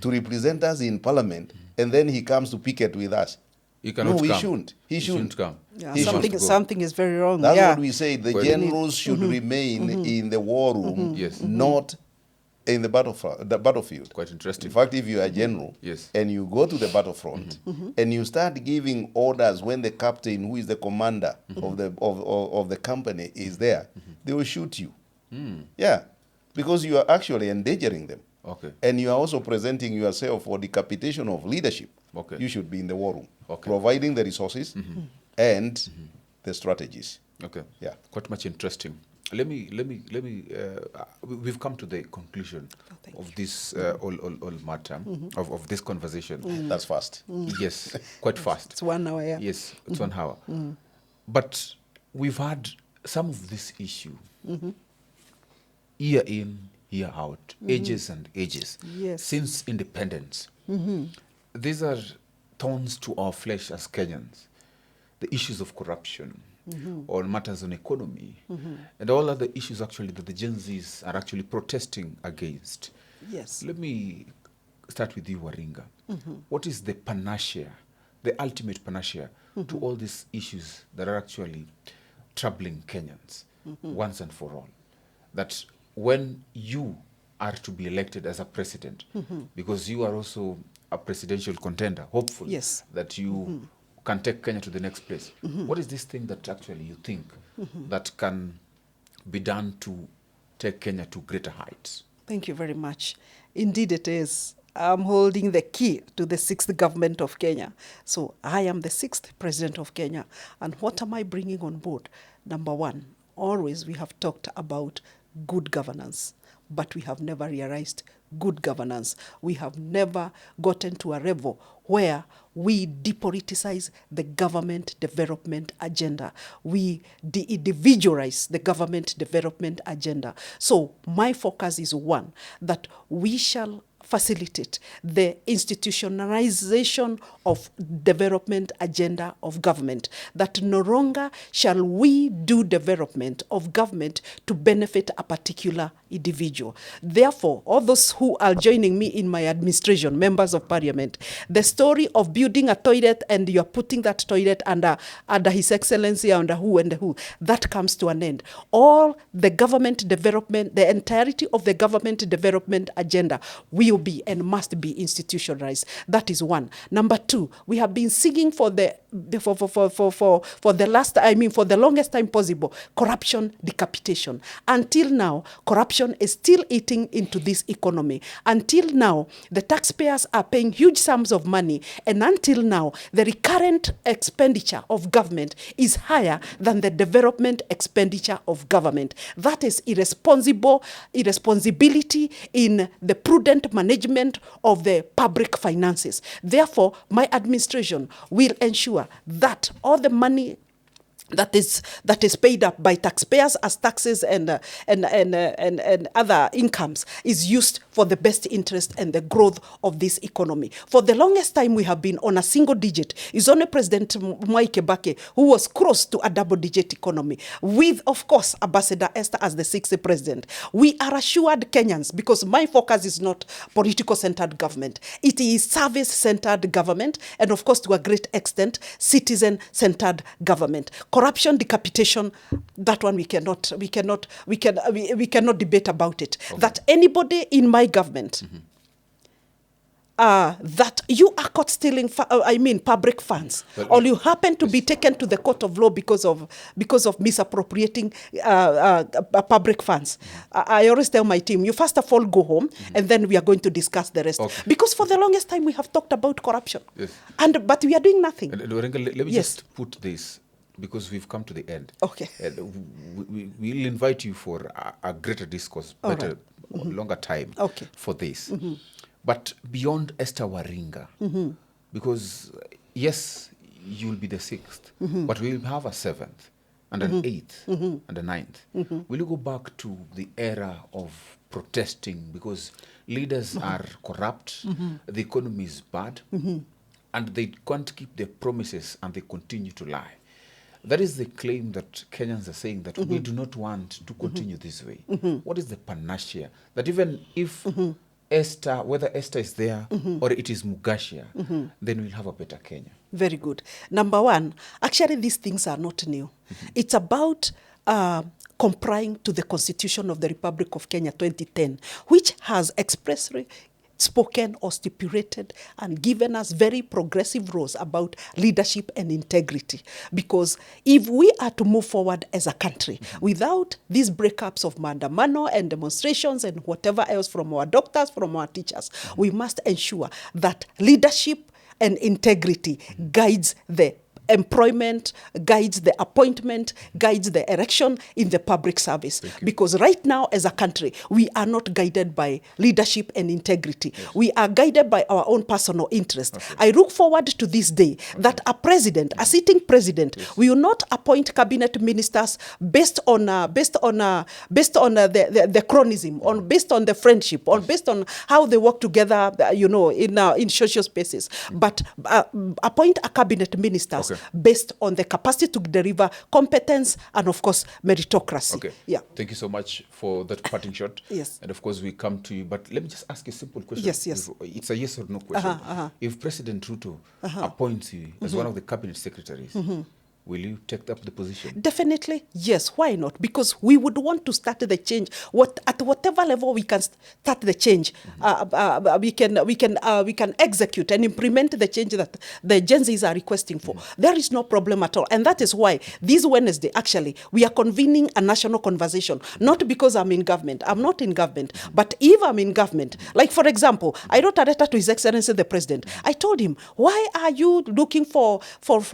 to represent us in Parliament, and then he comes to picket with us. He cannot No, he come. shouldn't. He shouldn't come. Yeah, He something is very wrong. That's yeah. what we say. The generals should remain in the war room, Yes. not in the battlefield. Quite interesting. In fact, if you are a general Yes. and you go to the battlefront and you start giving orders when the captain, who is the commander of the company, is there, they will shoot you. Yeah, because you are actually endangering them. Okay. And you are also presenting yourself for decapitation of leadership. Okay. You should be in the war room, Okay. providing the resources and the strategies. Okay. Yeah. Quite much interesting. Let me. We've come to the conclusion thank of this all matter of this conversation. That's fast. Yes, quite fast. It's 1 hour. Yeah. Yes, it's 1 hour. But we've had some of this issue year in, year out, ages and ages, Yes. since independence. These are thorns to our flesh as Kenyans. The issues of corruption, or matters on economy, and all other issues actually that the Gen Zs are actually protesting against. Yes. Let me start with you, Waringa. What is the panacea, the ultimate panacea to all these issues that are actually troubling Kenyans once and for all? That when you are to be elected as a president, because you are also a presidential contender, hopeful Yes. that you can take Kenya to the next place. What is this thing that actually you think that can be done to take Kenya to greater heights? Thank you very much. Indeed, it is. I'm holding the key to the 6th government of Kenya. So I am the 6th president of Kenya. And what am I bringing on board? Number one, always we have talked about good governance, but we have never realized good governance. We have never gotten to a level where we depoliticize the government development agenda. We de-individualize the government development agenda. So my focus is one, that we shall facilitate the institutionalization of development agenda of government, that no longer shall we do development of government to benefit a particular individual. Therefore, all those who are joining me in my administration, members of parliament, the story of building a toilet and you're putting that toilet under His Excellency, under who and who, that comes to an end. All the government development, the entirety of the government development agenda will be and must be institutionalized. That is one. Number two, we have been singing for the longest time possible, corruption decapitation. Until now, corruption is still eating into this economy. Until now, the taxpayers are paying huge sums of money, and until now, the recurrent expenditure of government is higher than the development expenditure of government. That is irresponsibility in the prudent management of the public finances. Therefore, my administration will ensure that all the money that is paid up by taxpayers as taxes and other incomes is used for the best interest and the growth of this economy. For the longest time, we have been on a single digit. It's only President Mwai Kibaki who was close to a double-digit economy, with, of course, Ambassador Esther as the 6th president. We are assured Kenyans, because my focus is not political-centered government. It is service-centered government, and of course, to a great extent, citizen-centered government. Corruption, decapitation, that one we cannot debate about it. Okay. That anybody in my government that you are caught stealing, public funds, Well, or you happen to be taken to the court of law because of misappropriating public funds. I always tell my team, you first of all go home, and then we are going to discuss the rest. Okay. Because for the longest time we have talked about corruption, Yes. but we are doing nothing. And Warenga, let me Yes. just put this, because we've come to the end. Okay. We'll invite you for a greater discourse, All better, right. longer time Okay. for this. But beyond Esther Waringa, because yes, you'll be the 6th, but we'll have a 7th and an 8th and a 9th. Will you go back to the era of protesting because leaders are corrupt, the economy is bad, and they can't keep their promises and they continue to lie? That is the claim that Kenyans are saying, that we do not want to continue this way. What is the panacea that even if Esther, whether Esther is there or it is Mugashia, then we'll have a better Kenya? Very good. Number one, actually these things are not new. It's about complying to the Constitution of the Republic of Kenya 2010, which has expressly spoken or stipulated and given us very progressive rules about leadership and integrity. Because if we are to move forward as a country without these breakups of maandamano and demonstrations and whatever else from our doctors, from our teachers, we must ensure that leadership and integrity guides the employment, guides the appointment, guides the erection in the public service. Because right now as a country, we are not guided by leadership and integrity. Yes. We are guided by our own personal interest. Okay. I look forward to this day that a president, a sitting president, will not appoint cabinet ministers based on the chronism, on based on the friendship, or based on how they work together, in social spaces, but appoint a cabinet ministers based on the capacity to deliver competence and, of course, meritocracy. Okay. Yeah. Thank you so much for that parting shot. Yes. And, of course, we come to you. But let me just ask you a simple question. Yes, yes. It's a yes or no question. If President Ruto appoints you as one of the cabinet secretaries, will you take up the position? Definitely, yes. Why not? Because we would want to start the change. At whatever level we can start the change, we can execute and implement the change that the Gen Zs are requesting for. There is no problem at all, and that is why this Wednesday, actually, we are convening a national conversation. Not because I'm in government. I'm not in government. But if I'm in government, like for example, I wrote a letter to His Excellency the President. I told him, why are you looking for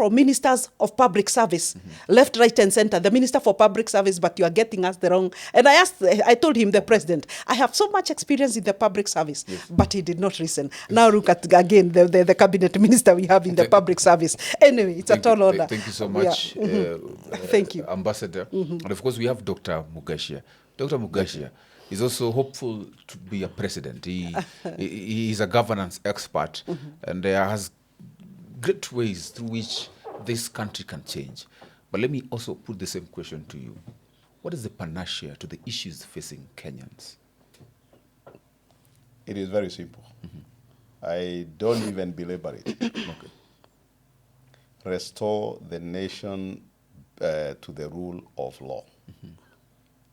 ministers of public service, left, right, and center, the Minister for Public Service, but you are getting us the wrong. And I told him, the President, I have so much experience in the public service, but he did not listen. Now look at, again, the cabinet minister we have in the public service. Anyway, it's a tall order. Thank you so much, thank you. Ambassador. And of course, we have Dr. Mugashia. Dr. Mugashia is also hopeful to be a president. He is a governance expert and has great ways through which this country can change. But let me also put the same question to you. What is the panacea to the issues facing Kenyans? It is very simple. I don't even belabor it. Okay. Restore the nation to the rule of law.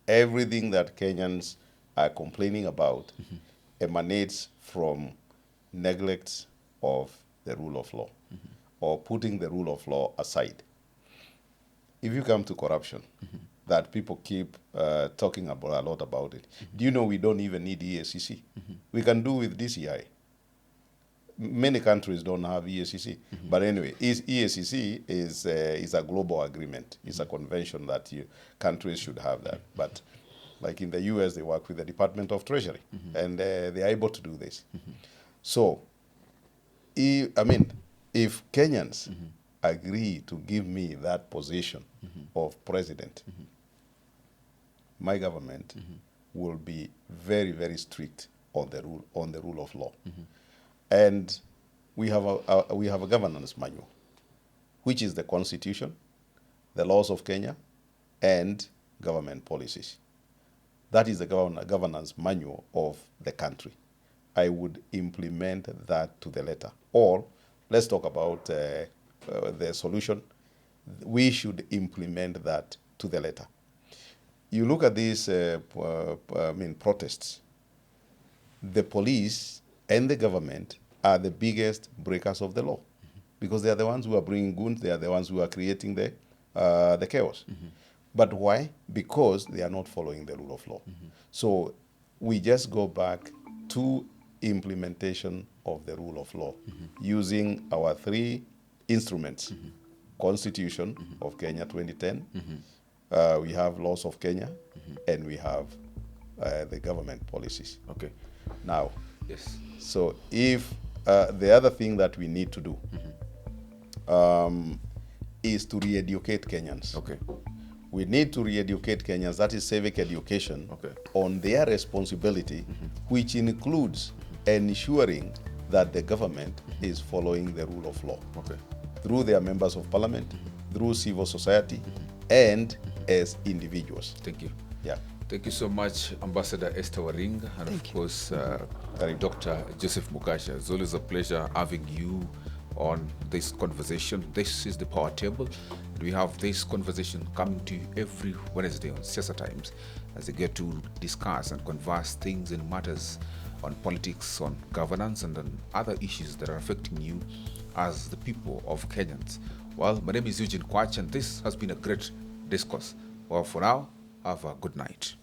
Everything that Kenyans are complaining about emanates from neglect of the rule of law, or putting the rule of law aside. If you come to corruption, that people keep talking about a lot about it, do you know we don't even need EACC? We can do with DCI. Many countries don't have EACC. But anyway, EACC is a global agreement. It's a convention that countries should have that. But like in the US, they work with the Department of Treasury, and they are able to do this. So, if Kenyans agree to give me that position of president, my government will be very, very strict on the rule of law. And we have a governance manual, which is the Constitution, the laws of Kenya, and government policies. That is the governance manual of the country. I would implement that to the letter. Or let's talk about the solution. We should implement that to the letter. You look at these protests. The police and the government are the biggest breakers of the law, because they are the ones who are bringing goons, they are the ones who are creating the chaos. But why? Because they are not following the rule of law. So we just go back to implementation of the rule of law using our three instruments. Constitution of Kenya 2010, we have laws of Kenya, and we have the government policies. Okay. Now, Yes. so if the other thing that we need to do is to re-educate Kenyans. Okay. We need to re-educate Kenyans, that is civic education, Okay. on their responsibility, which includes ensuring that the government is following the rule of law. Okay. Through their members of parliament, through civil society, and as individuals. Thank you. Yeah. Thank you so much, Ambassador Esther Waring, and of course, Dr. Joseph Mugasha. It's always a pleasure having you on this conversation. This is the Power Table. We have this conversation coming to you every Wednesday on Siasa Times as they get to discuss and converse things and matters on politics, on governance, and on other issues that are affecting you as the people of Kenyans. Well, my name is Eugene Kwach, and this has been a great discourse. Well, for now, have a good night.